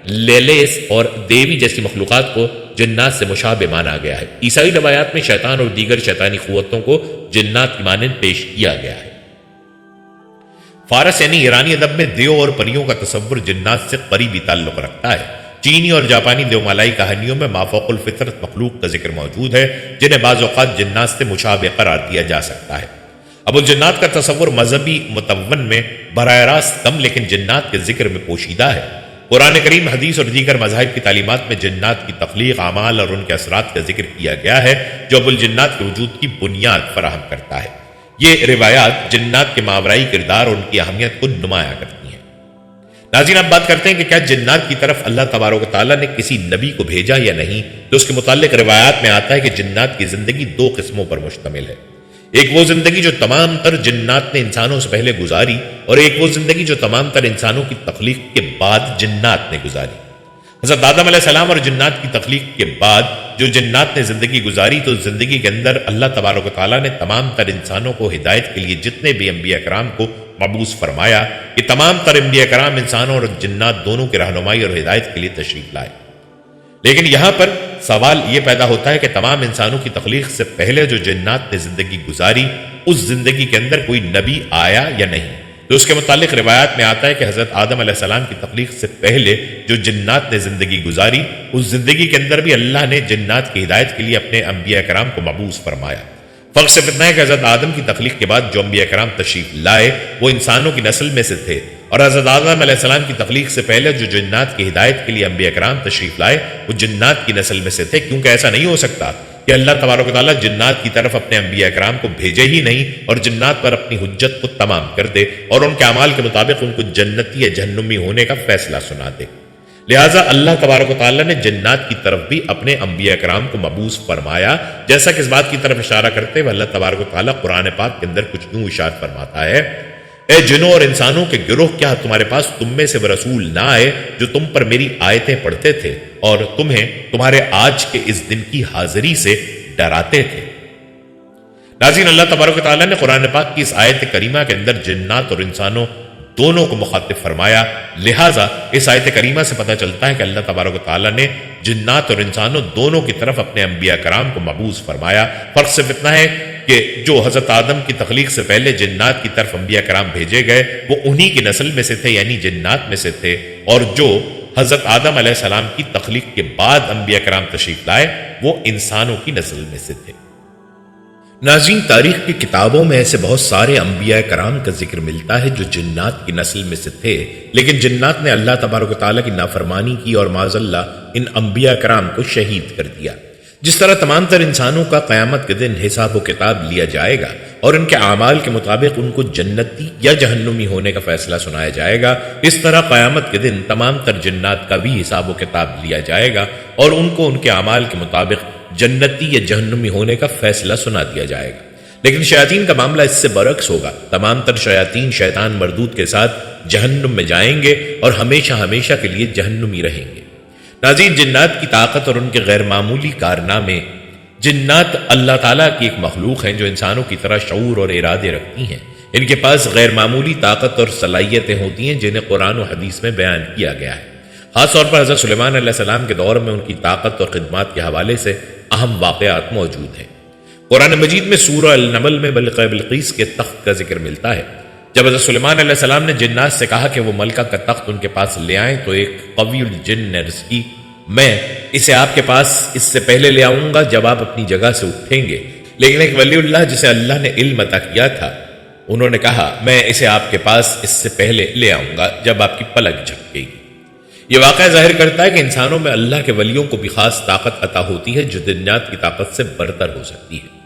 لیلیس اور دیوی جیسی مخلوقات کو جنات سے مشابہ مانا گیا ہے۔ عیسائی روایات میں شیطان اور دیگر شیطانی قوتوں کو جنات کی مانند پیش کیا گیا ہے۔ فارس یعنی ایرانی ادب میں دیو اور پریوں کا تصور جنات سے قریبی تعلق رکھتا ہے۔ چینی اور جاپانی دیومالائی کہانیوں میں مافوق الفطرت مخلوق کا ذکر موجود ہے جنہیں بعض اوقات جنات سے مشابہ قرار دیا جا سکتا ہے۔ ابو الجنات کا تصور مذہبی متون میں براہ راست کم لیکن جنات کے ذکر میں پوشیدہ ہے۔ قرآن کریم، حدیث اور دیگر مذاہب کی تعلیمات میں جنات کی تخلیق، اعمال اور ان کے اثرات کا ذکر کیا گیا ہے جو ابو الجنات کے وجود کی بنیاد فراہم کرتا ہے۔ یہ روایات جنات کے ماورائی کردار اور ان کی اہمیت کو نمایاں کرتی ہیں۔ ناظرین، اب بات کرتے ہیں کہ کیا جنات کی طرف اللہ تبارک و تعالیٰ نے کسی نبی کو بھیجا یا نہیں؟ تو اس کے متعلق روایات میں آتا ہے کہ جنات کی زندگی دو قسموں پر مشتمل ہے۔ ایک وہ زندگی جو تمام تر جنات نے انسانوں سے پہلے گزاری، اور ایک وہ زندگی جو تمام تر انسانوں کی تخلیق کے بعد جنات نے گزاری۔ حضرت آدم علیہ السلام اور جنات کی تخلیق کے بعد جو جنات نے زندگی گزاری، تو زندگی کے اندر اللہ تبارک و تعالیٰ نے تمام تر انسانوں کو ہدایت کے لیے جتنے بھی انبیاء کرام کو مبعوث فرمایا، کہ تمام تر انبیاء کرام انسانوں اور جنات دونوں کی رہنمائی اور ہدایت کے لیے تشریف لائے۔ لیکن یہاں پر سوال یہ پیدا ہوتا ہے کہ تمام انسانوں کی تخلیق سے پہلے جو جنات نے زندگی گزاری، اس زندگی کے اندر کوئی نبی آیا یا نہیں؟ تو اس کے متعلق روایات میں آتا ہے کہ حضرت آدم علیہ السلام کی تخلیق سے پہلے جو جنات نے زندگی گزاری، اس زندگی کے اندر بھی اللہ نے جنات کی ہدایت کے لیے اپنے انبیاء کرام کو مبعوث فرمایا۔ فرق صرف اتنا ہے کہ حضرت آدم کی تخلیق کے بعد جو انبیاء کرام تشریف لائے وہ انسانوں کی نسل میں سے تھے، اور حضرت آدم علیہ السلام کی تخلیق سے پہلے جو جنات کی ہدایت کے لیے انبیاء کرام تشریف لائے وہ جنات کی نسل میں سے تھے، کیونکہ ایسا نہیں ہو سکتا کہ اللہ تبارک و تعالیٰ جنات کی طرف اپنے انبیاء کرام کو بھیجے ہی نہیں اور جنات پر اپنی حجت کو تمام کر دے اور ان کے اعمال کے مطابق ان کو جنتی یا جہنمی ہونے کا فیصلہ سنا دے۔ لہٰذا اللہ تبارک و تعالیٰ نے جنات کی طرف بھی اپنے انبیاء کرام کو مبعوث فرمایا، جیسا کہ اس بات کی طرف اشارہ کرتے ہوئے اللہ تبارک و تعالیٰ قرآن پاک کے اندر کچھ یوں ارشاد فرماتا ہے، اے جنوں اور انسانوں کے گروہ، کیا تمہارے پاس تم میں سے وہ رسول نہ آئے جو تم پر میری آیتیں پڑھتے تھے اور تمہیں تمہارے آج کے اس دن کی حاضری سے ڈراتے تھے؟ ناظرین، اللہ تبارک و تعالیٰ نے قرآن پاک کی اس آیت کریمہ کے اندر جنات اور انسانوں دونوں کو مخاطب فرمایا۔ لہٰذا اس آیت کریمہ سے پتہ چلتا ہے کہ اللہ تبارک و تعالیٰ نے جنات اور انسانوں دونوں کی طرف اپنے انبیاء کرام کو مبعوث فرمایا۔ فرق صرف اتنا ہے کہ جو حضرت آدم کی تخلیق سے پہلے جنات کی طرف انبیاء کرام بھیجے گئے وہ انہی کی نسل میں سے تھے، یعنی جنات میں سے تھے، اور جو حضرت آدم علیہ السلام کی تخلیق کے بعد انبیاء کرام تشریف لائے وہ انسانوں کی نسل میں سے تھے۔ ناظرین، تاریخ کی کتابوں میں ایسے بہت سارے انبیاء کرام کا ذکر ملتا ہے جو جنات کی نسل میں سے تھے، لیکن جنات نے اللہ تبارک و تعالیٰ کی نافرمانی کی اور معاذ اللہ ان انبیاء کرام کو شہید کر دیا۔ جس طرح تمام تر انسانوں کا قیامت کے دن حساب و کتاب لیا جائے گا، اور ان کے اعمال کے مطابق ان کو جنتی یا جہنمی ہونے کا فیصلہ سنایا جائے گا۔ اس طرح قیامت کے دن تمام تر جنات کا بھی حساب و کتاب لیا جائے گا اور ان کو ان کے اعمال کے مطابق جنتی یا جہنمی ہونے کا فیصلہ سنا دیا جائے گا۔ لیکن شیاطین کا معاملہ اس سے برعکس ہوگا۔ تمام تر شیاطین شیطان مردود کے ساتھ جہنم میں جائیں گے اور ہمیشہ ہمیشہ کے لیے جہنمی رہیں گے۔ ناظرین، جنات کی طاقت اور ان کے غیر معمولی کارنامے۔ جنات اللہ تعالیٰ کی ایک مخلوق ہیں جو انسانوں کی طرح شعور اور ارادے رکھتی ہیں۔ ان کے پاس غیر معمولی طاقت اور صلاحیتیں ہوتی ہیں جنہیں قرآن و حدیث میں بیان کیا گیا ہے۔ خاص طور پر حضرت سلیمان علیہ السلام کے دور میں ان کی طاقت اور خدمات کے حوالے سے اہم واقعات موجود ہیں۔ قرآن مجید میں سورہ النمل میں ملکہ بلقیس کے تخت کا ذکر ملتا ہے۔ جب حضرت سلیمان علیہ السلام نے جنات سے کہا کہ وہ ملکہ کا تخت ان کے پاس لے آئیں تو ایک قوی الجن نے عرض کی، میں اسے آپ کے پاس اس سے پہلے لے آؤں گا جب آپ اپنی جگہ سے اٹھیں گے۔ لیکن ایک ولی اللہ جسے اللہ نے علم عطا کیا تھا، انہوں نے کہا، میں اسے آپ کے پاس اس سے پہلے لے آؤں گا جب آپ کی پلک جھپکے گی۔ یہ واقعہ ظاہر کرتا ہے کہ انسانوں میں اللہ کے ولیوں کو بھی خاص طاقت عطا ہوتی ہے جو جنات کی طاقت سے برتر ہو سکتی ہے۔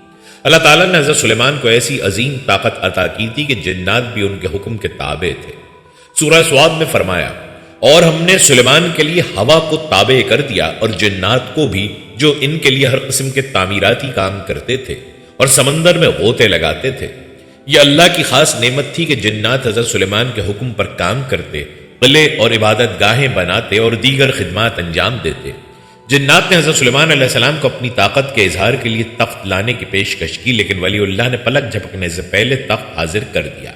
اللہ تعالیٰ نے حضرت سلیمان کو ایسی عظیم طاقت عطا کی تھی کہ جنات بھی ان کے حکم کے تابع تھے۔ سورہ سواد میں فرمایا، اور ہم نے سلیمان کے لیے ہوا کو تابع کر دیا اور جنات کو بھی، جو ان کے لیے ہر قسم کے تعمیراتی کام کرتے تھے اور سمندر میں غوطے لگاتے تھے۔ یہ اللہ کی خاص نعمت تھی کہ جنات حضرت سلیمان کے حکم پر کام کرتے، قلعے اور عبادت گاہیں بناتے اور دیگر خدمات انجام دیتے۔ جنات نے حضرت سلیمان علیہ السلام کو اپنی طاقت کے اظہار کے لیے تخت لانے کی پیشکش کی، لیکن ولی اللہ نے پلک جھپکنے سے پہلے تخت حاضر کر دیا۔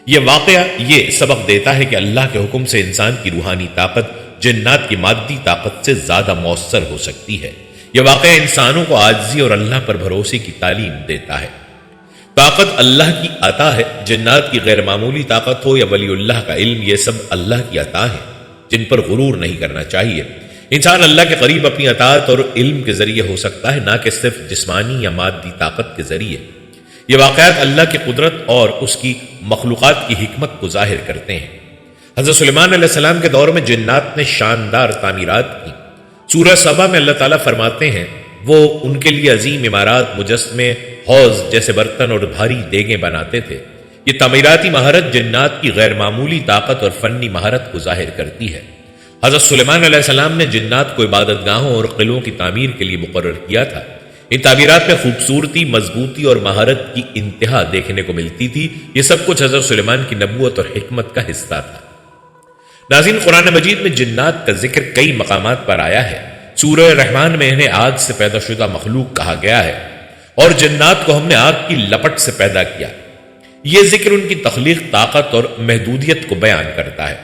یہ واقعہ یہ سبق دیتا ہے کہ اللہ کے حکم سے انسان کی روحانی طاقت جنات کی مادی طاقت سے زیادہ مؤثر ہو سکتی ہے۔ یہ واقعہ انسانوں کو عاجزی اور اللہ پر بھروسے کی تعلیم دیتا ہے۔ طاقت اللہ کی عطا ہے، جنات کی غیر معمولی طاقت ہو یا ولی اللہ کا علم، یہ سب اللہ کی عطا ہے جن پر غرور نہیں کرنا چاہیے۔ انسان اللہ کے قریب اپنی اطاعت اور علم کے ذریعے ہو سکتا ہے، نہ کہ صرف جسمانی یا مادی طاقت کے ذریعے۔ یہ واقعات اللہ کی قدرت اور اس کی مخلوقات کی حکمت کو ظاہر کرتے ہیں۔ حضرت سلیمان علیہ السلام کے دور میں جنات نے شاندار تعمیرات کی۔ سورہ سبا میں اللہ تعالیٰ فرماتے ہیں، وہ ان کے لیے عظیم عمارات، مجسمے، حوض جیسے برتن اور بھاری دیگیں بناتے تھے۔ یہ تعمیراتی مہارت جنات کی غیر معمولی طاقت اور فنی مہارت کو ظاہر کرتی ہے۔ حضرت سلیمان علیہ السلام نے جنات کو عبادت گاہوں اور قلعوں کی تعمیر کے لیے مقرر کیا تھا۔ ان تعمیرات میں خوبصورتی، مضبوطی اور مہارت کی انتہا دیکھنے کو ملتی تھی۔ یہ سب کچھ حضرت سلیمان کی نبوت اور حکمت کا حصہ تھا۔ ناظرین، قرآن مجید میں جنات کا ذکر کئی مقامات پر آیا ہے۔ سورہ رحمان میں انہیں آگ سے پیدا شدہ مخلوق کہا گیا ہے، اور جنات کو ہم نے آگ کی لپٹ سے پیدا کیا۔ یہ ذکر ان کی تخلیق طاقت اور محدودیت کو بیان کرتا ہے۔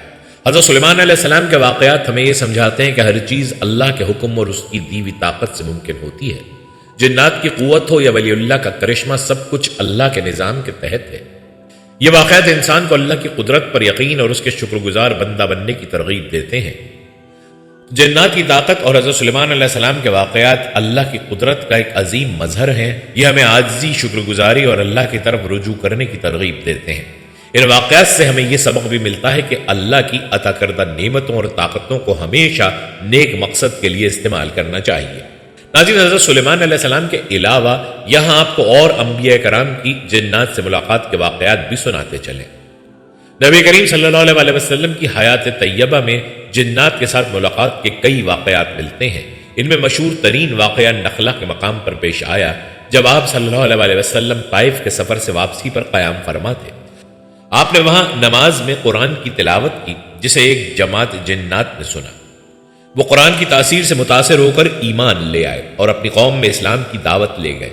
حضرت سلیمان علیہ السلام کے واقعات ہمیں یہ سمجھاتے ہیں کہ ہر چیز اللہ کے حکم اور اس کی دی ہوئی طاقت سے ممکن ہوتی ہے۔ جنات کی قوت ہو یا ولی اللہ کا کرشمہ، سب کچھ اللہ کے نظام کے تحت ہے۔ یہ واقعات انسان کو اللہ کی قدرت پر یقین اور اس کے شکر گزار بندہ بننے کی ترغیب دیتے ہیں۔ جنات کی طاقت اور حضرت سلیمان علیہ السلام کے واقعات اللہ کی قدرت کا ایک عظیم مظہر ہیں۔ یہ ہمیں عاجزی، شکر گزاری اور اللہ کی طرف رجوع کرنے کی ترغیب دیتے ہیں۔ ان واقعات سے ہمیں یہ سبق بھی ملتا ہے کہ اللہ کی عطا کردہ نعمتوں اور طاقتوں کو ہمیشہ نیک مقصد کے لیے استعمال کرنا چاہیے۔ ناظرین، حضرت سلیمان علیہ السلام کے علاوہ یہاں آپ کو اور انبیاء کرام کی جنات سے ملاقات کے واقعات بھی سناتے چلیں۔ نبی کریم صلی اللہ علیہ وسلم کی حیات طیبہ میں جنات کے ساتھ ملاقات کے کئی واقعات ملتے ہیں۔ ان میں مشہور ترین واقعہ نخلا کے مقام پر پیش آیا جب آپ صلی اللہ علیہ وسلم طائف کے سفر سے واپسی پر قیام فرما تھے۔ آپ نے وہاں نماز میں قرآن کی تلاوت کی، جسے ایک جماعت جنات نے سنا۔ وہ قرآن کی تاثیر سے متاثر ہو کر ایمان لے آئے اور اپنی قوم میں اسلام کی دعوت لے گئے۔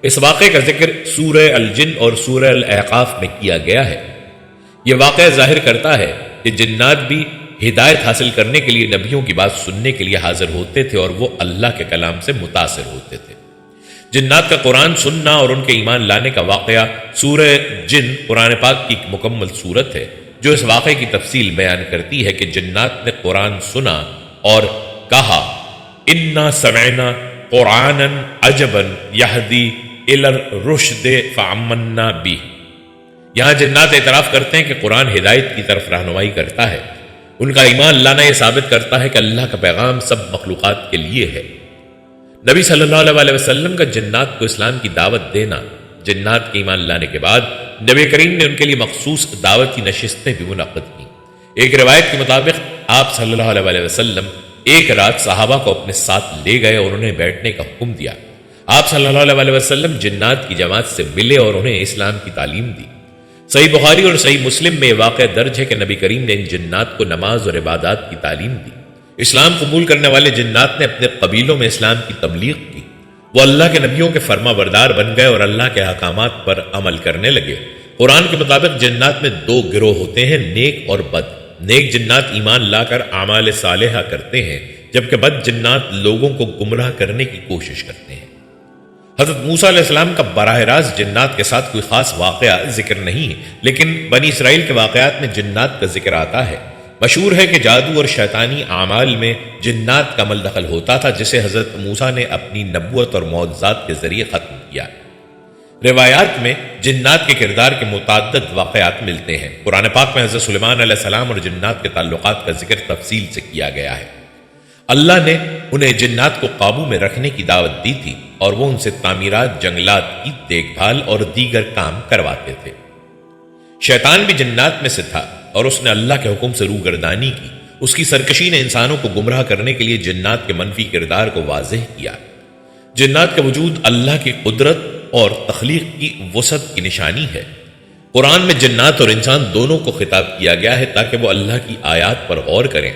اس واقعے کا ذکر سورہ الجن اور سورہ الاحقاف میں کیا گیا ہے۔ یہ واقعہ ظاہر کرتا ہے کہ جنات بھی ہدایت حاصل کرنے کے لیے نبیوں کی بات سننے کے لیے حاضر ہوتے تھے اور وہ اللہ کے کلام سے متاثر ہوتے تھے۔ جنات کا قرآن سننا اور ان کے ایمان لانے کا واقعہ سورہ جن قرآن پاک کی ایک مکمل صورت ہے جو اس واقعے کی تفصیل بیان کرتی ہے کہ جنات نے قرآن سنا اور کہا، انا سمعنا قرآنا عجبا یہدی الی الرشد فآمنا بہ۔ یہاں جنات اعتراف کرتے ہیں کہ قرآن ہدایت کی طرف رہنمائی کرتا ہے۔ ان کا ایمان لانا یہ ثابت کرتا ہے کہ اللہ کا پیغام سب مخلوقات کے لیے ہے۔ نبی صلی اللہ علیہ وسلم کا جنات کو اسلام کی دعوت دینا جنات کے ایمان لانے کے بعد نبی کریم نے ان کے لیے مخصوص دعوتی نشستیں بھی منعقد کی۔ ایک روایت کے مطابق آپ صلی اللہ علیہ وسلم ایک رات صحابہ کو اپنے ساتھ لے گئے اور انہیں بیٹھنے کا حکم دیا۔ آپ صلی اللہ علیہ وسلم جنات کی جماعت سے ملے اور انہیں اسلام کی تعلیم دی۔ صحیح بخاری اور صحیح مسلم میں واقعہ درج ہے کہ نبی کریم نے ان جنات کو نماز اور عبادات کی تعلیم دی۔ اسلام قبول کرنے والے جنات نے اپنے قبیلوں میں اسلام کی تبلیغ کی۔ وہ اللہ کے نبیوں کے فرما بردار بن گئے اور اللہ کے احکامات پر عمل کرنے لگے۔ قرآن کے مطابق جنات میں دو گروہ ہوتے ہیں، نیک اور بد۔ نیک جنات ایمان لا کر اعمال صالحہ کرتے ہیں، جبکہ بد جنات لوگوں کو گمراہ کرنے کی کوشش کرتے ہیں۔ حضرت موسیٰ علیہ السلام کا براہ راست جنات کے ساتھ کوئی خاص واقعہ ذکر نہیں ہے، لیکن بنی اسرائیل کے واقعات میں جنات کا ذکر آتا ہے۔ مشہور ہے کہ جادو اور شیطانی اعمال میں جنات کا عمل دخل ہوتا تھا، جسے حضرت موسیٰ نے اپنی نبوت اور معجزات کے ذریعے ختم کیا۔ روایات میں جنات کے کردار کے متعدد واقعات ملتے ہیں۔ قرآن پاک میں حضرت سلیمان علیہ السلام اور جنات کے تعلقات کا ذکر تفصیل سے کیا گیا ہے۔ اللہ نے انہیں جنات کو قابو میں رکھنے کی دعوت دی تھی اور وہ ان سے تعمیرات، جنگلات کی دیکھ بھال اور دیگر کام کرواتے تھے۔ شیطان بھی جنات میں سے تھا اور اس نے اللہ کے حکم سے روگردانی کی۔ اس کی سرکشی نے انسانوں کو گمراہ کرنے کے لیے جنات کے منفی کردار کو واضح کیا۔ جنات کا وجود اللہ کی قدرت اور تخلیق کی وسعت کی نشانی ہے۔ قرآن میں جنات اور انسان دونوں کو خطاب کیا گیا ہے تاکہ وہ اللہ کی آیات پر غور کریں۔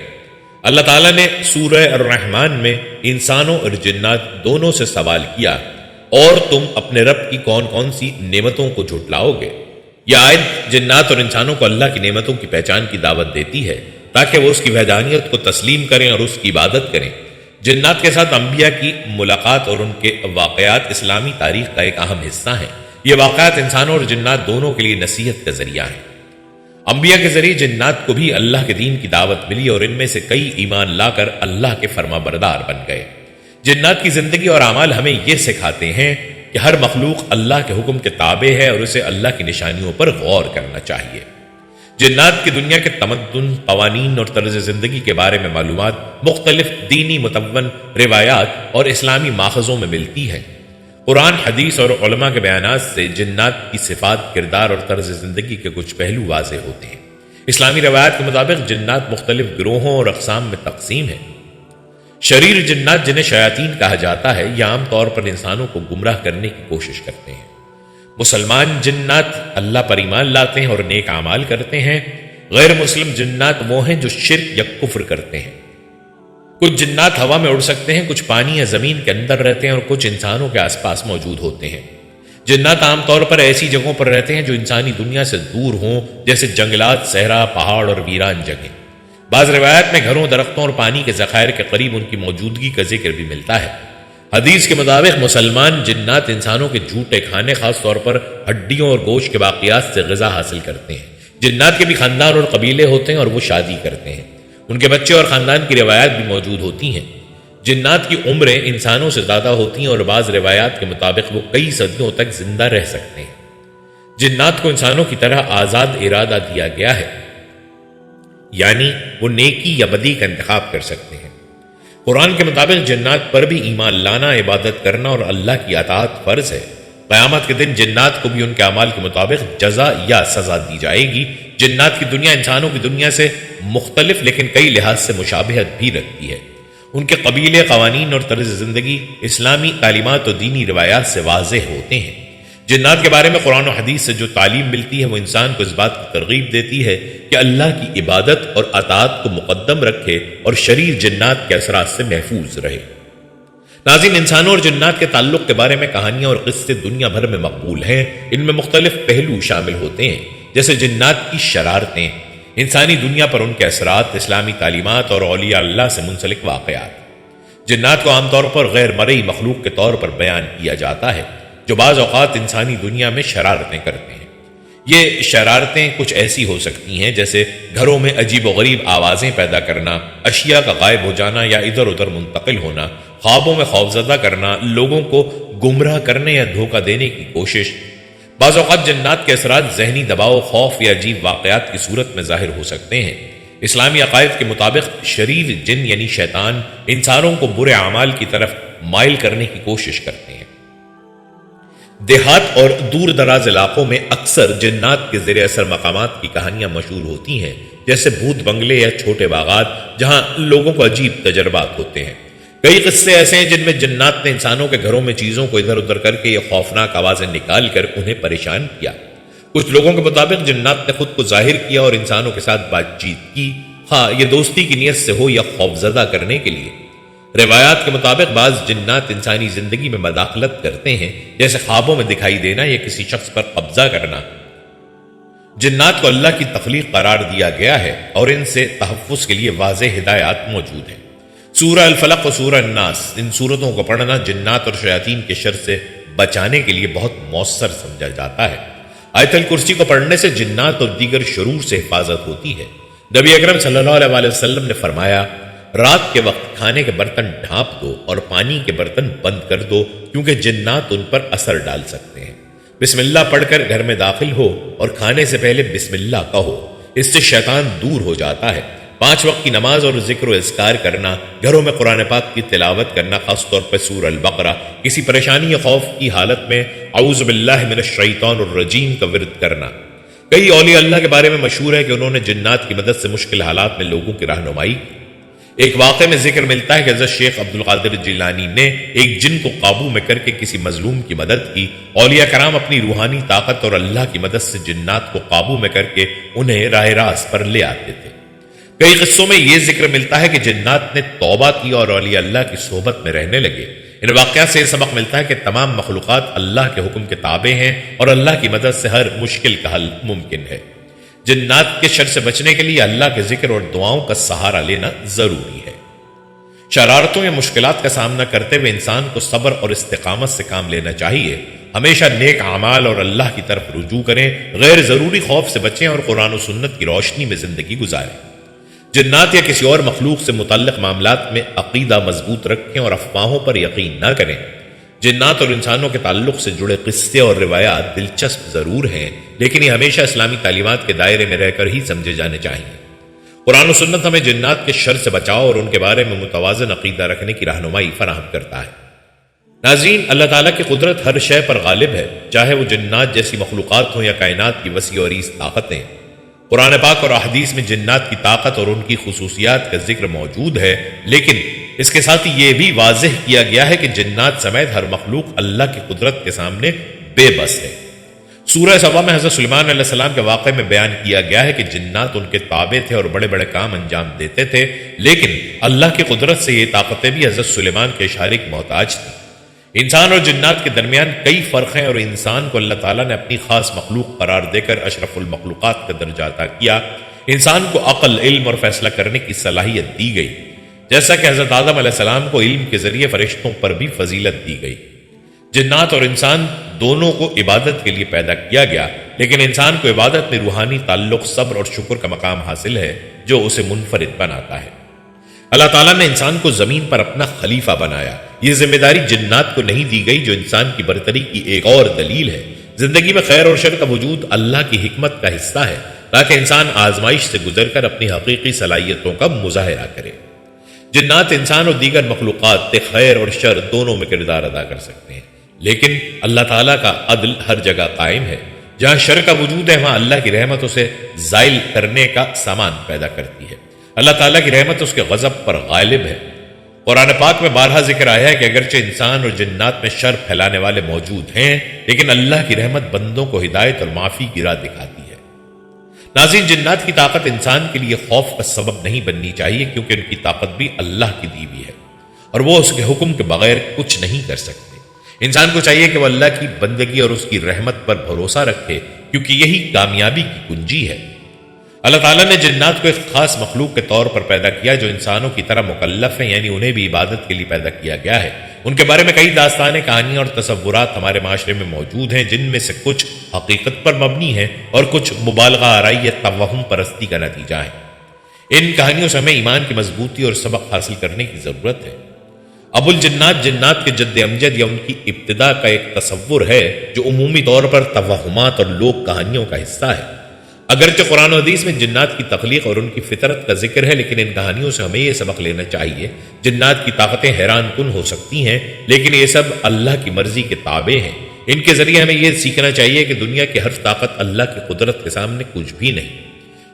اللہ تعالیٰ نے سورہ الرحمن میں انسانوں اور جنات دونوں سے سوال کیا، اور تم اپنے رب کی کون کون سی نعمتوں کو جھٹلاؤ گے؟ یہ آیت جنات اور انسانوں کو اللہ کی نعمتوں کی پہچان کی دعوت دیتی ہے تاکہ وہ اس کی وحدانیت کو تسلیم کریں اور اس کی عبادت کریں۔ جنات کے ساتھ انبیاء کی ملاقات اور ان کے واقعات اسلامی تاریخ کا ایک اہم حصہ ہیں۔ یہ واقعات انسانوں اور جنات دونوں کے لیے نصیحت کا ذریعہ ہیں۔ انبیاء کے ذریعے جنات کو بھی اللہ کے دین کی دعوت ملی اور ان میں سے کئی ایمان لا کر اللہ کے فرما بردار بن گئے۔ جنات کی زندگی اور اعمال ہمیں یہ سکھاتے ہیں کہ ہر مخلوق اللہ کے حکم کے تابع ہے اور اسے اللہ کی نشانیوں پر غور کرنا چاہیے۔ جنات کی دنیا کے تمدن، قوانین اور طرز زندگی کے بارے میں معلومات مختلف دینی متون روایات اور اسلامی ماخذوں میں ملتی ہیں۔ قرآن، حدیث اور علماء کے بیانات سے جنات کی صفات، کردار اور طرز زندگی کے کچھ پہلو واضح ہوتے ہیں۔ اسلامی روایات کے مطابق جنات مختلف گروہوں اور اقسام میں تقسیم ہیں۔ شریر جنات، جنہیں شیاطین کہا جاتا ہے، یہ عام طور پر انسانوں کو گمراہ کرنے کی کوشش کرتے ہیں۔ مسلمان جنات اللہ پر ایمان لاتے ہیں اور نیک اعمال کرتے ہیں۔ غیر مسلم جنات وہ ہیں جو شرک یا کفر کرتے ہیں۔ کچھ جنات ہوا میں اڑ سکتے ہیں، کچھ پانی یا زمین کے اندر رہتے ہیں اور کچھ انسانوں کے آس پاس موجود ہوتے ہیں۔ جنات عام طور پر ایسی جگہوں پر رہتے ہیں جو انسانی دنیا سے دور ہوں، جیسے جنگلات، صحرا، پہاڑ اور ویران جگہیں۔ بعض روایات میں گھروں، درختوں اور پانی کے ذخائر کے قریب ان کی موجودگی کا ذکر بھی ملتا ہے۔ حدیث کے مطابق مسلمان جنات انسانوں کے جھوٹے کھانے، خاص طور پر ہڈیوں اور گوشت کے باقیات سے غذا حاصل کرتے ہیں۔ جنات کے بھی خاندان اور قبیلے ہوتے ہیں اور وہ شادی کرتے ہیں۔ ان کے بچے اور خاندان کی روایات بھی موجود ہوتی ہیں۔ جنات کی عمریں انسانوں سے زیادہ ہوتی ہیں اور بعض روایات کے مطابق وہ کئی صدیوں تک زندہ رہ سکتے ہیں۔ جنات کو انسانوں کی طرح آزاد ارادہ دیا گیا ہے، یعنی وہ نیکی یا بدی کا انتخاب کر سکتے ہیں۔ قرآن کے مطابق جنات پر بھی ایمان لانا، عبادت کرنا اور اللہ کی اطاعت فرض ہے۔ قیامت کے دن جنات کو بھی ان کے اعمال کے مطابق جزا یا سزا دی جائے گی۔ جنات کی دنیا انسانوں کی دنیا سے مختلف لیکن کئی لحاظ سے مشابہت بھی رکھتی ہے۔ ان کے قبیلے، قوانین اور طرز زندگی اسلامی تعلیمات اور دینی روایات سے واضح ہوتے ہیں۔ جنات کے بارے میں قرآن و حدیث سے جو تعلیم ملتی ہے وہ انسان کو اس بات کی ترغیب دیتی ہے کہ اللہ کی عبادت اور اطاعت کو مقدم رکھے اور شریر جنات کے اثرات سے محفوظ رہے۔ ناظرین، انسانوں اور جنات کے تعلق کے بارے میں کہانیاں اور قصے دنیا بھر میں مقبول ہیں۔ ان میں مختلف پہلو شامل ہوتے ہیں، جیسے جنات کی شرارتیں، انسانی دنیا پر ان کے اثرات، اسلامی تعلیمات اور اولیاء اللہ سے منسلک واقعات۔ جنات کو عام طور پر غیر مرئی مخلوق کے طور پر بیان کیا جاتا ہے جو بعض اوقات انسانی دنیا میں شرارتیں کرتے ہیں۔ یہ شرارتیں کچھ ایسی ہو سکتی ہیں جیسے گھروں میں عجیب و غریب آوازیں پیدا کرنا، اشیاء کا غائب ہو جانا یا ادھر ادھر منتقل ہونا، خوابوں میں خوفزدہ کرنا، لوگوں کو گمراہ کرنے یا دھوکہ دینے کی کوشش۔ بعض اوقات جنات کے اثرات ذہنی دباؤ، خوف یا عجیب واقعات کی صورت میں ظاہر ہو سکتے ہیں۔ اسلامی عقائد کے مطابق شریر جن یعنی شیطان انسانوں کو برے اعمال کی طرف مائل کرنے کی کوشش کرتے ہیں۔ دیہات اور دور دراز علاقوں میں اکثر جنات کے زیر اثر مقامات کی کہانیاں مشہور ہوتی ہیں، جیسے بھوت بنگلے یا چھوٹے باغات جہاں لوگوں کو عجیب تجربات ہوتے ہیں۔ کئی قصے ایسے ہیں جن میں جنات نے انسانوں کے گھروں میں چیزوں کو ادھر ادھر کر کے یہ خوفناک آوازیں نکال کر انہیں پریشان کیا۔ کچھ لوگوں کے مطابق جنات نے خود کو ظاہر کیا اور انسانوں کے ساتھ بات چیت کی، خواہ یہ دوستی کی نیت سے ہو یا خوفزدہ کرنے کے لیے۔ روایات کے مطابق بعض جنات انسانی زندگی میں مداخلت کرتے ہیں، جیسے خوابوں میں دکھائی دینا یا کسی شخص پر قبضہ کرنا۔ جنات کو اللہ کی تخلیق قرار دیا گیا ہے اور ان سے تحفظ کے لیے واضح ہدایات موجود ہیں۔ سورہ الفلق اور سورہ الناس، ان سورتوں کو پڑھنا جنات اور شیاطین کے شر سے بچانے کے لیے بہت مؤثر سمجھا جاتا ہے۔ آیت الکرسی کو پڑھنے سے جنات اور دیگر شرور سے حفاظت ہوتی ہے۔ نبی اکرم صلی اللہ علیہ وسلم نے فرمایا، رات کے وقت کھانے کے برتن ڈھانپ دو اور پانی کے برتن بند کر دو، کیونکہ جنات ان پر اثر ڈال سکتے ہیں۔ بسم اللہ پڑھ کر گھر میں داخل ہو اور کھانے سے پہلے بسم اللہ کہو، اس سے شیطان دور ہو جاتا ہے۔ 5 وقت کی نماز اور ذکر و اذکار کرنا، گھروں میں قرآن پاک کی تلاوت کرنا، خاص طور پر سورہ البقرہ، کسی پریشانی یا خوف کی حالت میں اعوذ باللہ من الشیطان الرجیم کا ورد کرنا۔ کئی اولیاء اللہ کے بارے میں مشہور ہے کہ انہوں نے جنات کی مدد سے مشکل حالات میں لوگوں کی رہنمائی کی۔ ایک واقعے میں ذکر ملتا ہے کہ حضرت شیخ عبد القادر جیلانی نے ایک جن کو قابو میں کر کے کسی مظلوم کی مدد کی۔ اولیاء کرام اپنی روحانی طاقت اور اللہ کی مدد سے جنات کو قابو میں کر کے انہیں راہ راست پر لے آتے تھے۔ کئی قصوں میں یہ ذکر ملتا ہے کہ جنات نے توبہ کی اور اولیاء اللہ کی صحبت میں رہنے لگے۔ ان واقعات سے یہ سبق ملتا ہے کہ تمام مخلوقات اللہ کے حکم کے تابع ہیں اور اللہ کی مدد سے ہر مشکل کا حل ممکن ہے۔ جنات کے شر سے بچنے کے لیے اللہ کے ذکر اور دعاؤں کا سہارا لینا ضروری ہے۔ شرارتوں یا مشکلات کا سامنا کرتے ہوئے انسان کو صبر اور استقامت سے کام لینا چاہیے۔ ہمیشہ نیک اعمال اور اللہ کی طرف رجوع کریں، غیر ضروری خوف سے بچیں اور قرآن و سنت کی روشنی میں زندگی گزاریں۔ جنات یا کسی اور مخلوق سے متعلق معاملات میں عقیدہ مضبوط رکھیں اور افواہوں پر یقین نہ کریں۔ جنات اور انسانوں کے تعلق سے جڑے قصے اور روایات دلچسپ ضرور ہیں، لیکن یہ ہمیشہ اسلامی تعلیمات کے دائرے میں رہ کر ہی سمجھے جانے چاہیے۔ قرآن و سنت ہمیں جنات کے شر سے بچاؤ اور ان کے بارے میں متوازن عقیدہ رکھنے کی رہنمائی فراہم کرتا ہے۔ ناظرین، اللہ تعالیٰ کی قدرت ہر شے پر غالب ہے، چاہے وہ جنات جیسی مخلوقات ہوں یا کائنات کی وسیع و عریض طاقتیں۔ قرآن پاک اور احادیث میں جنات کی طاقت اور ان کی خصوصیات کا ذکر موجود ہے، لیکن اس کے ساتھ یہ بھی واضح کیا گیا ہے کہ جنات سمیت ہر مخلوق اللہ کی قدرت کے سامنے بے بس ہے۔ سورہ سبا میں حضرت سلیمان علیہ السلام کے واقعے میں بیان کیا گیا ہے کہ جنات ان کے تابع تھے اور بڑے بڑے کام انجام دیتے تھے، لیکن اللہ کی قدرت سے یہ طاقتیں بھی حضرت سلیمان کے اشارے کی محتاج تھیں۔ انسان اور جنات کے درمیان کئی فرق ہیں اور انسان کو اللہ تعالیٰ نے اپنی خاص مخلوق قرار دے کر اشرف المخلوقات کا درجہ عطا کیا۔ انسان کو عقل، علم اور فیصلہ کرنے کی صلاحیت دی گئی، جیسا کہ حضرت آدم علیہ السلام کو علم کے ذریعے فرشتوں پر بھی فضیلت دی گئی۔ جنات اور انسان دونوں کو عبادت کے لیے پیدا کیا گیا، لیکن انسان کو عبادت میں روحانی تعلق، صبر اور شکر کا مقام حاصل ہے جو اسے منفرد بناتا ہے۔ اللہ تعالیٰ نے انسان کو زمین پر اپنا خلیفہ بنایا۔ یہ ذمہ داری جنات کو نہیں دی گئی، جو انسان کی برتری کی ایک اور دلیل ہے۔ زندگی میں خیر اور شر کا وجود اللہ کی حکمت کا حصہ ہے، تاکہ انسان آزمائش سے گزر کر اپنی حقیقی صلاحیتوں کا مظاہرہ کرے۔ جنات، انسان اور دیگر مخلوقات خیر اور شر دونوں میں کردار ادا کر سکتے ہیں، لیکن اللہ تعالیٰ کا عدل ہر جگہ قائم ہے۔ جہاں شر کا وجود ہے، وہاں اللہ کی رحمت اسے زائل کرنے کا سامان پیدا کرتی ہے۔ اللہ تعالیٰ کی رحمت اس کے غضب پر غالب ہے۔ قرآن پاک میں بارہا ذکر آیا ہے کہ اگرچہ انسان اور جنات میں شر پھیلانے والے موجود ہیں، لیکن اللہ کی رحمت بندوں کو ہدایت اور معافی کی راہ دکھاتی ہے۔ ناظرین، جنات کی طاقت انسان کے لیے خوف کا سبب نہیں بننی چاہیے، کیونکہ ان کی طاقت بھی اللہ کی دی ہوئی ہے اور وہ اس کے حکم کے بغیر کچھ نہیں کر سکتے۔ انسان کو چاہیے کہ وہ اللہ کی بندگی اور اس کی رحمت پر بھروسہ رکھے، کیونکہ یہی کامیابی کی کنجی ہے۔ اللہ تعالیٰ نے جنات کو ایک خاص مخلوق کے طور پر پیدا کیا جو انسانوں کی طرح مکلف ہیں، یعنی انہیں بھی عبادت کے لیے پیدا کیا گیا ہے۔ ان کے بارے میں کئی داستانیں، کہانیاں اور تصورات ہمارے معاشرے میں موجود ہیں، جن میں سے کچھ حقیقت پر مبنی ہیں اور کچھ مبالغہ آرائی یا توہم پرستی کا نتیجہ ہیں۔ ان کہانیوں سے ہمیں ایمان کی مضبوطی اور سبق حاصل کرنے کی ضرورت ہے۔ ابو الجنات جنات کے جد امجد یا ان کی ابتدا کا ایک تصور ہے جو عمومی طور پر توہمات اور لوک کہانیوں کا حصہ ہے۔ اگرچہ قرآن و حدیث میں جنات کی تخلیق اور ان کی فطرت کا ذکر ہے، لیکن ان کہانیوں سے ہمیں یہ سبق لینا چاہیے۔ جنات کی طاقتیں حیران کن ہو سکتی ہیں، لیکن یہ سب اللہ کی مرضی کے تابع ہیں۔ ان کے ذریعے ہمیں یہ سیکھنا چاہیے کہ دنیا کی ہر طاقت اللہ کی قدرت کے سامنے کچھ بھی نہیں۔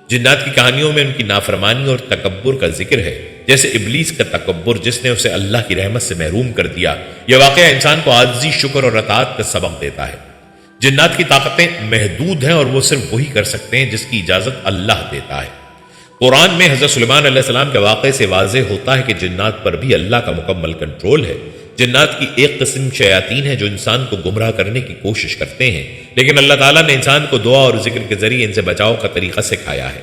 جنات کی کہانیوں میں ان کی نافرمانی اور تکبر کا ذکر ہے، جیسے ابلیس کا تکبر جس نے اسے اللہ کی رحمت سے محروم کر دیا۔ یہ واقعہ انسان کو عاجزی، شکر اور اطاعت کا سبق دیتا ہے۔ جنات کی طاقتیں محدود ہیں اور وہ صرف وہی کر سکتے ہیں جس کی اجازت اللہ دیتا ہے۔ قرآن میں حضرت سلیمان علیہ السلام کے واقعے سے واضح ہوتا ہے کہ جنات پر بھی اللہ کا مکمل کنٹرول ہے۔ جنات کی ایک قسم شیاطین ہے جو انسان کو گمراہ کرنے کی کوشش کرتے ہیں، لیکن اللہ تعالیٰ نے انسان کو دعا اور ذکر کے ذریعے ان سے بچاؤ کا طریقہ سکھایا ہے۔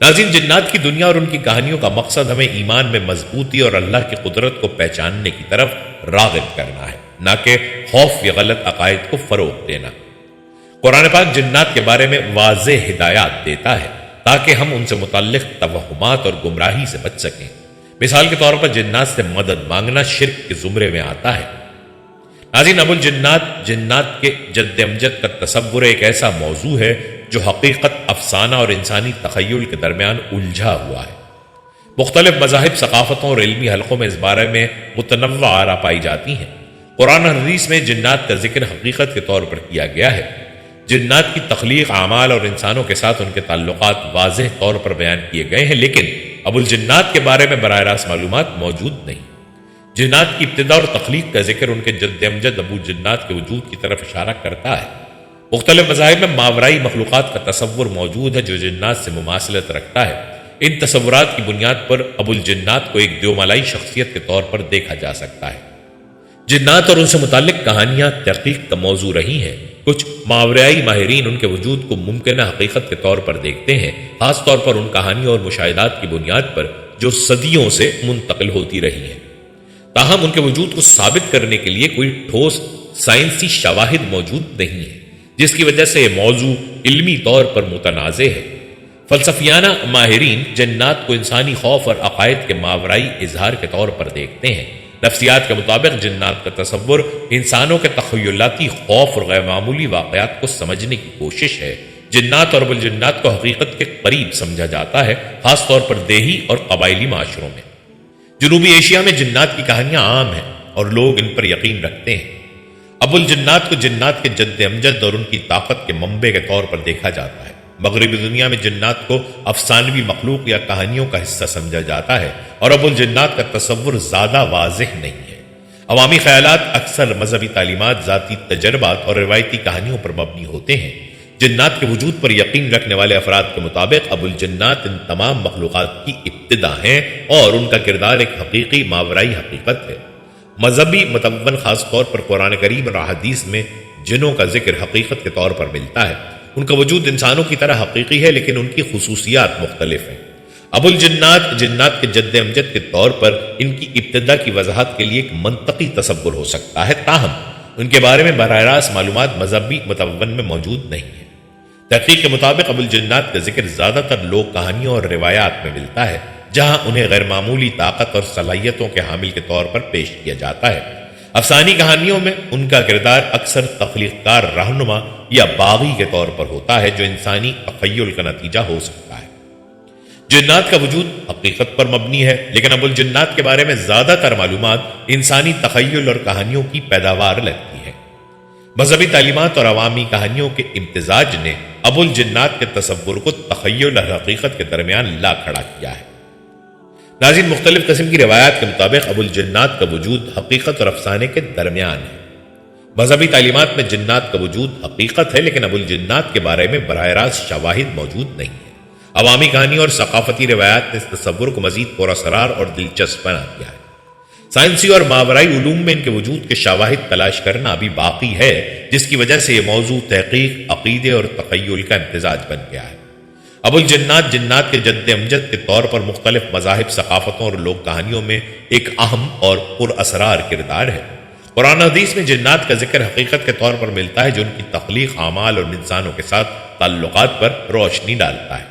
ناظرین، جنات کی دنیا اور ان کی کہانیوں کا مقصد ہمیں ایمان میں مضبوطی اور اللہ کی قدرت کو پہچاننے کی طرف راغب کرنا ہے، نہ کہ خوف یا غلط عقائد کو فروغ دینا۔ قرآن پاک جنات کے بارے میں واضح ہدایات دیتا ہے تاکہ ہم ان سے متعلق توہمات اور گمراہی سے بچ سکیں۔ مثال کے طور پر جنات سے مدد مانگنا شرک کے زمرے میں آتا ہے۔ ناظرین، ابو الجنات جنات کے جد امجد کا تصور ایک ایسا موضوع ہے جو حقیقت، افسانہ اور انسانی تخیل کے درمیان الجھا ہوا ہے۔ مختلف مذاہب، ثقافتوں اور علمی حلقوں میں اس بارے میں متنوع آراء پائی جاتی ہیں۔ قرآن اور حدیث میں جنات کا ذکر حقیقت کے طور پر کیا گیا ہے۔ جنات کی تخلیق، اعمال اور انسانوں کے ساتھ ان کے تعلقات واضح طور پر بیان کیے گئے ہیں، لیکن ابو الجنات کے بارے میں براہ راست معلومات موجود نہیں۔ جنات کی ابتدا اور تخلیق کا ذکر ان کے جد امجد ابو الجنات کے وجود کی طرف اشارہ کرتا ہے۔ مختلف مذاہب میں ماورائی مخلوقات کا تصور موجود ہے جو جنات سے مماثلت رکھتا ہے۔ ان تصورات کی بنیاد پر ابو الجنات کو ایک دیومالائی شخصیت کے طور پر دیکھا جا سکتا ہے۔ جنات اور ان سے متعلق کہانیاں تحقیق کا موضوع رہی ہیں۔ کچھ ماورائی ماہرین ان کے وجود کو ممکنہ حقیقت کے طور پر دیکھتے ہیں، خاص طور پر ان کہانیوں اور مشاہدات کی بنیاد پر جو صدیوں سے منتقل ہوتی رہی ہیں۔ تاہم ان کے وجود کو ثابت کرنے کے لیے کوئی ٹھوس سائنسی شواہد موجود نہیں ہے، جس کی وجہ سے یہ موضوع علمی طور پر متنازع ہے۔ فلسفیانہ ماہرین جنات کو انسانی خوف اور عقائد کے ماورائی اظہار کے طور پر دیکھتے ہیں۔ نفسیات کے مطابق جنات کا تصور انسانوں کے تخیلاتی خوف اور غیر معمولی واقعات کو سمجھنے کی کوشش ہے۔ جنات اور ابو الجنات کو حقیقت کے قریب سمجھا جاتا ہے، خاص طور پر دیہی اور قبائلی معاشروں میں۔ جنوبی ایشیا میں جنات کی کہانیاں عام ہیں اور لوگ ان پر یقین رکھتے ہیں۔ ابو الجنات کو جنات کے جد امجد اور ان کی طاقت کے منبع کے طور پر دیکھا جاتا ہے۔ مغربی دنیا میں جنات کو افسانوی مخلوق یا کہانیوں کا حصہ سمجھا جاتا ہے اور ابو الجنات کا تصور زیادہ واضح نہیں ہے۔ عوامی خیالات اکثر مذہبی تعلیمات، ذاتی تجربات اور روایتی کہانیوں پر مبنی ہوتے ہیں۔ جنات کے وجود پر یقین رکھنے والے افراد کے مطابق ابو الجنات ان تمام مخلوقات کی ابتدا ہیں اور ان کا کردار ایک حقیقی ماورائی حقیقت ہے۔ مذہبی متون خاص طور پر قرآن کریم اور احادیث میں جنوں کا ذکر حقیقت کے طور پر ملتا ہے۔ ان کا وجود انسانوں کی طرح حقیقی ہے، لیکن ان کی خصوصیات مختلف ہیں۔ ابو الجنات جنات کے جد امجد کے طور پر ان کی ابتدا کی وضاحت کے لیے ایک منطقی تصور ہو سکتا ہے، تاہم ان کے بارے میں براہ راست معلومات مذہبی متون میں موجود نہیں ہے۔ تحقیق کے مطابق ابو الجنات کا ذکر زیادہ تر لوک کہانیوں اور روایات میں ملتا ہے، جہاں انہیں غیر معمولی طاقت اور صلاحیتوں کے حامل کے طور پر پیش کیا جاتا ہے۔ افسانی کہانیوں میں ان کا کردار اکثر تخلیق کار رہنما یا باغی کے طور پر ہوتا ہے جو انسانی تخیل کا نتیجہ ہو سکتا ہے۔ جنات کا وجود حقیقت پر مبنی ہے، لیکن ابو الجنات کے بارے میں زیادہ تر معلومات انسانی تخیل اور کہانیوں کی پیداوار لگتی ہے۔ مذہبی تعلیمات اور عوامی کہانیوں کے امتزاج نے ابو الجنات کے تصور کو تخیل اور حقیقت کے درمیان لا کھڑا کیا ہے۔ ناظرین، مختلف قسم کی روایات کے مطابق ابو الجنات کا وجود حقیقت اور افسانے کے درمیان ہے۔ مذہبی تعلیمات میں جنات کا وجود حقیقت ہے، لیکن ابو الجنات کے بارے میں براہ راست شواہد موجود نہیں ہے۔ عوامی کہانیوں اور ثقافتی روایات نے اس تصور کو مزید پراسرار اور دلچسپ بنا دیا ہے۔ سائنسی اور ماورائی علوم میں ان کے وجود کے شواہد تلاش کرنا ابھی باقی ہے، جس کی وجہ سے یہ موضوع تحقیق، عقیدے اور تخیل کا امتزاج بن گیا ہے۔ ابو الجنات جنات کے جد امجد کے طور پر مختلف مذاہب، ثقافتوں اور لوک کہانیوں میں ایک اہم اور پر اسرار کردار ہے۔ قرآن حدیث میں جنات کا ذکر حقیقت کے طور پر ملتا ہے جو ان کی تخلیق، اعمال اور انسانوں کے ساتھ تعلقات پر روشنی ڈالتا ہے۔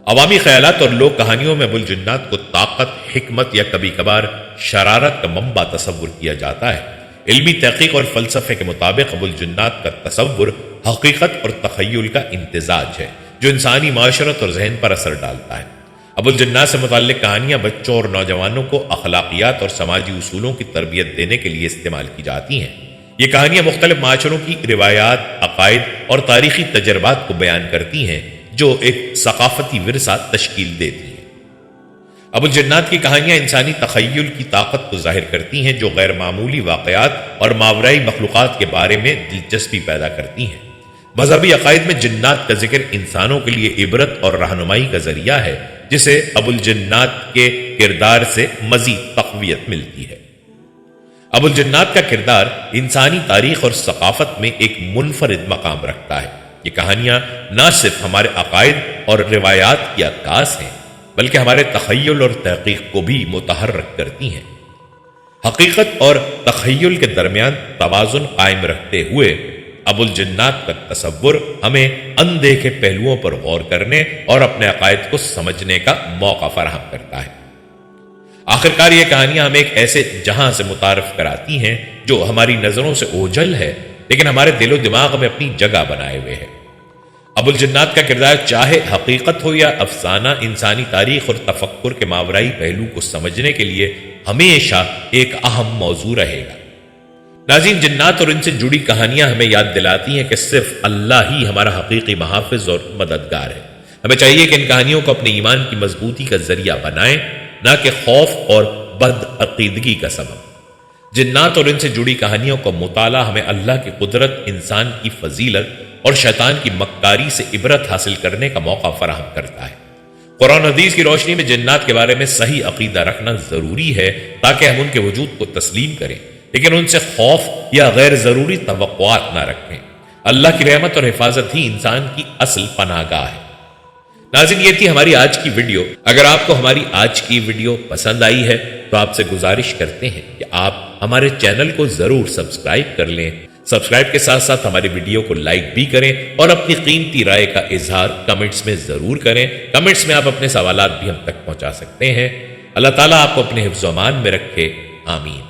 عوامی خیالات اور لوک کہانیوں میں ابو الجنات کو طاقت، حکمت یا کبھی کبھار شرارت کا منبع تصور کیا جاتا ہے۔ علمی تحقیق اور فلسفے کے مطابق ابو الجنات کا تصور حقیقت اور تخیل کا امتزاج ہے جو انسانی معاشرت اور ذہن پر اثر ڈالتا ہے۔ ابو الجنات سے متعلق کہانیاں بچوں اور نوجوانوں کو اخلاقیات اور سماجی اصولوں کی تربیت دینے کے لیے استعمال کی جاتی ہیں۔ یہ کہانیاں مختلف معاشروں کی روایات، عقائد اور تاریخی تجربات کو بیان کرتی ہیں جو ایک ثقافتی ورثہ تشکیل دیتی ہیں۔ ابو الجنات کی کہانیاں انسانی تخیل کی طاقت کو ظاہر کرتی ہیں جو غیر معمولی واقعات اور ماورائی مخلوقات کے بارے میں دلچسپی پیدا کرتی ہیں۔ مذہبی عقائد میں جنات کا ذکر انسانوں کے لیے عبرت اور رہنمائی کا ذریعہ ہے، جسے ابو الجنات کے کردار سے مزید تقویت ملتی ہے۔ ابو الجنات کا کردار انسانی تاریخ اور ثقافت میں ایک منفرد مقام رکھتا ہے۔ یہ کہانیاں نہ صرف ہمارے عقائد اور روایات کی عکاس ہیں بلکہ ہمارے تخیل اور تحقیق کو بھی متحرک کرتی ہیں۔ حقیقت اور تخیل کے درمیان توازن قائم رکھتے ہوئے ابو الجنات کا تصور ہمیں اندیکھے پہلوؤں پر غور کرنے اور اپنے عقائد کو سمجھنے کا موقع فراہم کرتا ہے۔ آخرکار یہ کہانیاں ہمیں ایک ایسے جہاں سے متعارف کراتی ہیں جو ہماری نظروں سے اوجھل ہے لیکن ہمارے دل و دماغ میں اپنی جگہ بنائے ہوئے ہے۔ ابو الجنات کا کردار چاہے حقیقت ہو یا افسانہ، انسانی تاریخ اور تفکر کے ماورائی پہلو کو سمجھنے کے لیے ہمیشہ ایک اہم موضوع رہے گا۔ ناظرین، جنات اور ان سے جڑی کہانیاں ہمیں یاد دلاتی ہیں کہ صرف اللہ ہی ہمارا حقیقی محافظ اور مددگار ہے۔ ہمیں چاہیے کہ ان کہانیوں کو اپنے ایمان کی مضبوطی کا ذریعہ بنائیں، نہ کہ خوف اور بد عقیدگی کا سبب۔ جنات اور ان سے جڑی کہانیوں کا مطالعہ ہمیں اللہ کی قدرت، انسان کی فضیلت اور شیطان کی مکاری سے عبرت حاصل کرنے کا موقع فراہم کرتا ہے۔ قرآن حدیث کی روشنی میں جنات کے بارے میں صحیح عقیدہ رکھنا ضروری ہے تاکہ ہم ان کے وجود کو تسلیم کریں لیکن ان سے خوف یا غیر ضروری توقعات نہ رکھیں۔ اللہ کی رحمت اور حفاظت ہی انسان کی اصل پناہ گاہ ہے۔ ناظرین، یہ تھی ہماری آج کی ویڈیو۔ اگر آپ کو ہماری آج کی ویڈیو پسند آئی ہے تو آپ سے گزارش کرتے ہیں کہ آپ ہمارے چینل کو ضرور سبسکرائب کر لیں۔ سبسکرائب کے ساتھ ساتھ ہماری ویڈیو کو لائک بھی کریں اور اپنی قیمتی رائے کا اظہار کمنٹس میں ضرور کریں۔ کمنٹس میں آپ اپنے سوالات بھی ہم تک پہنچا سکتے ہیں۔ اللہ تعالیٰ آپ کو اپنے حفظ و امان میں رکھے، آمین۔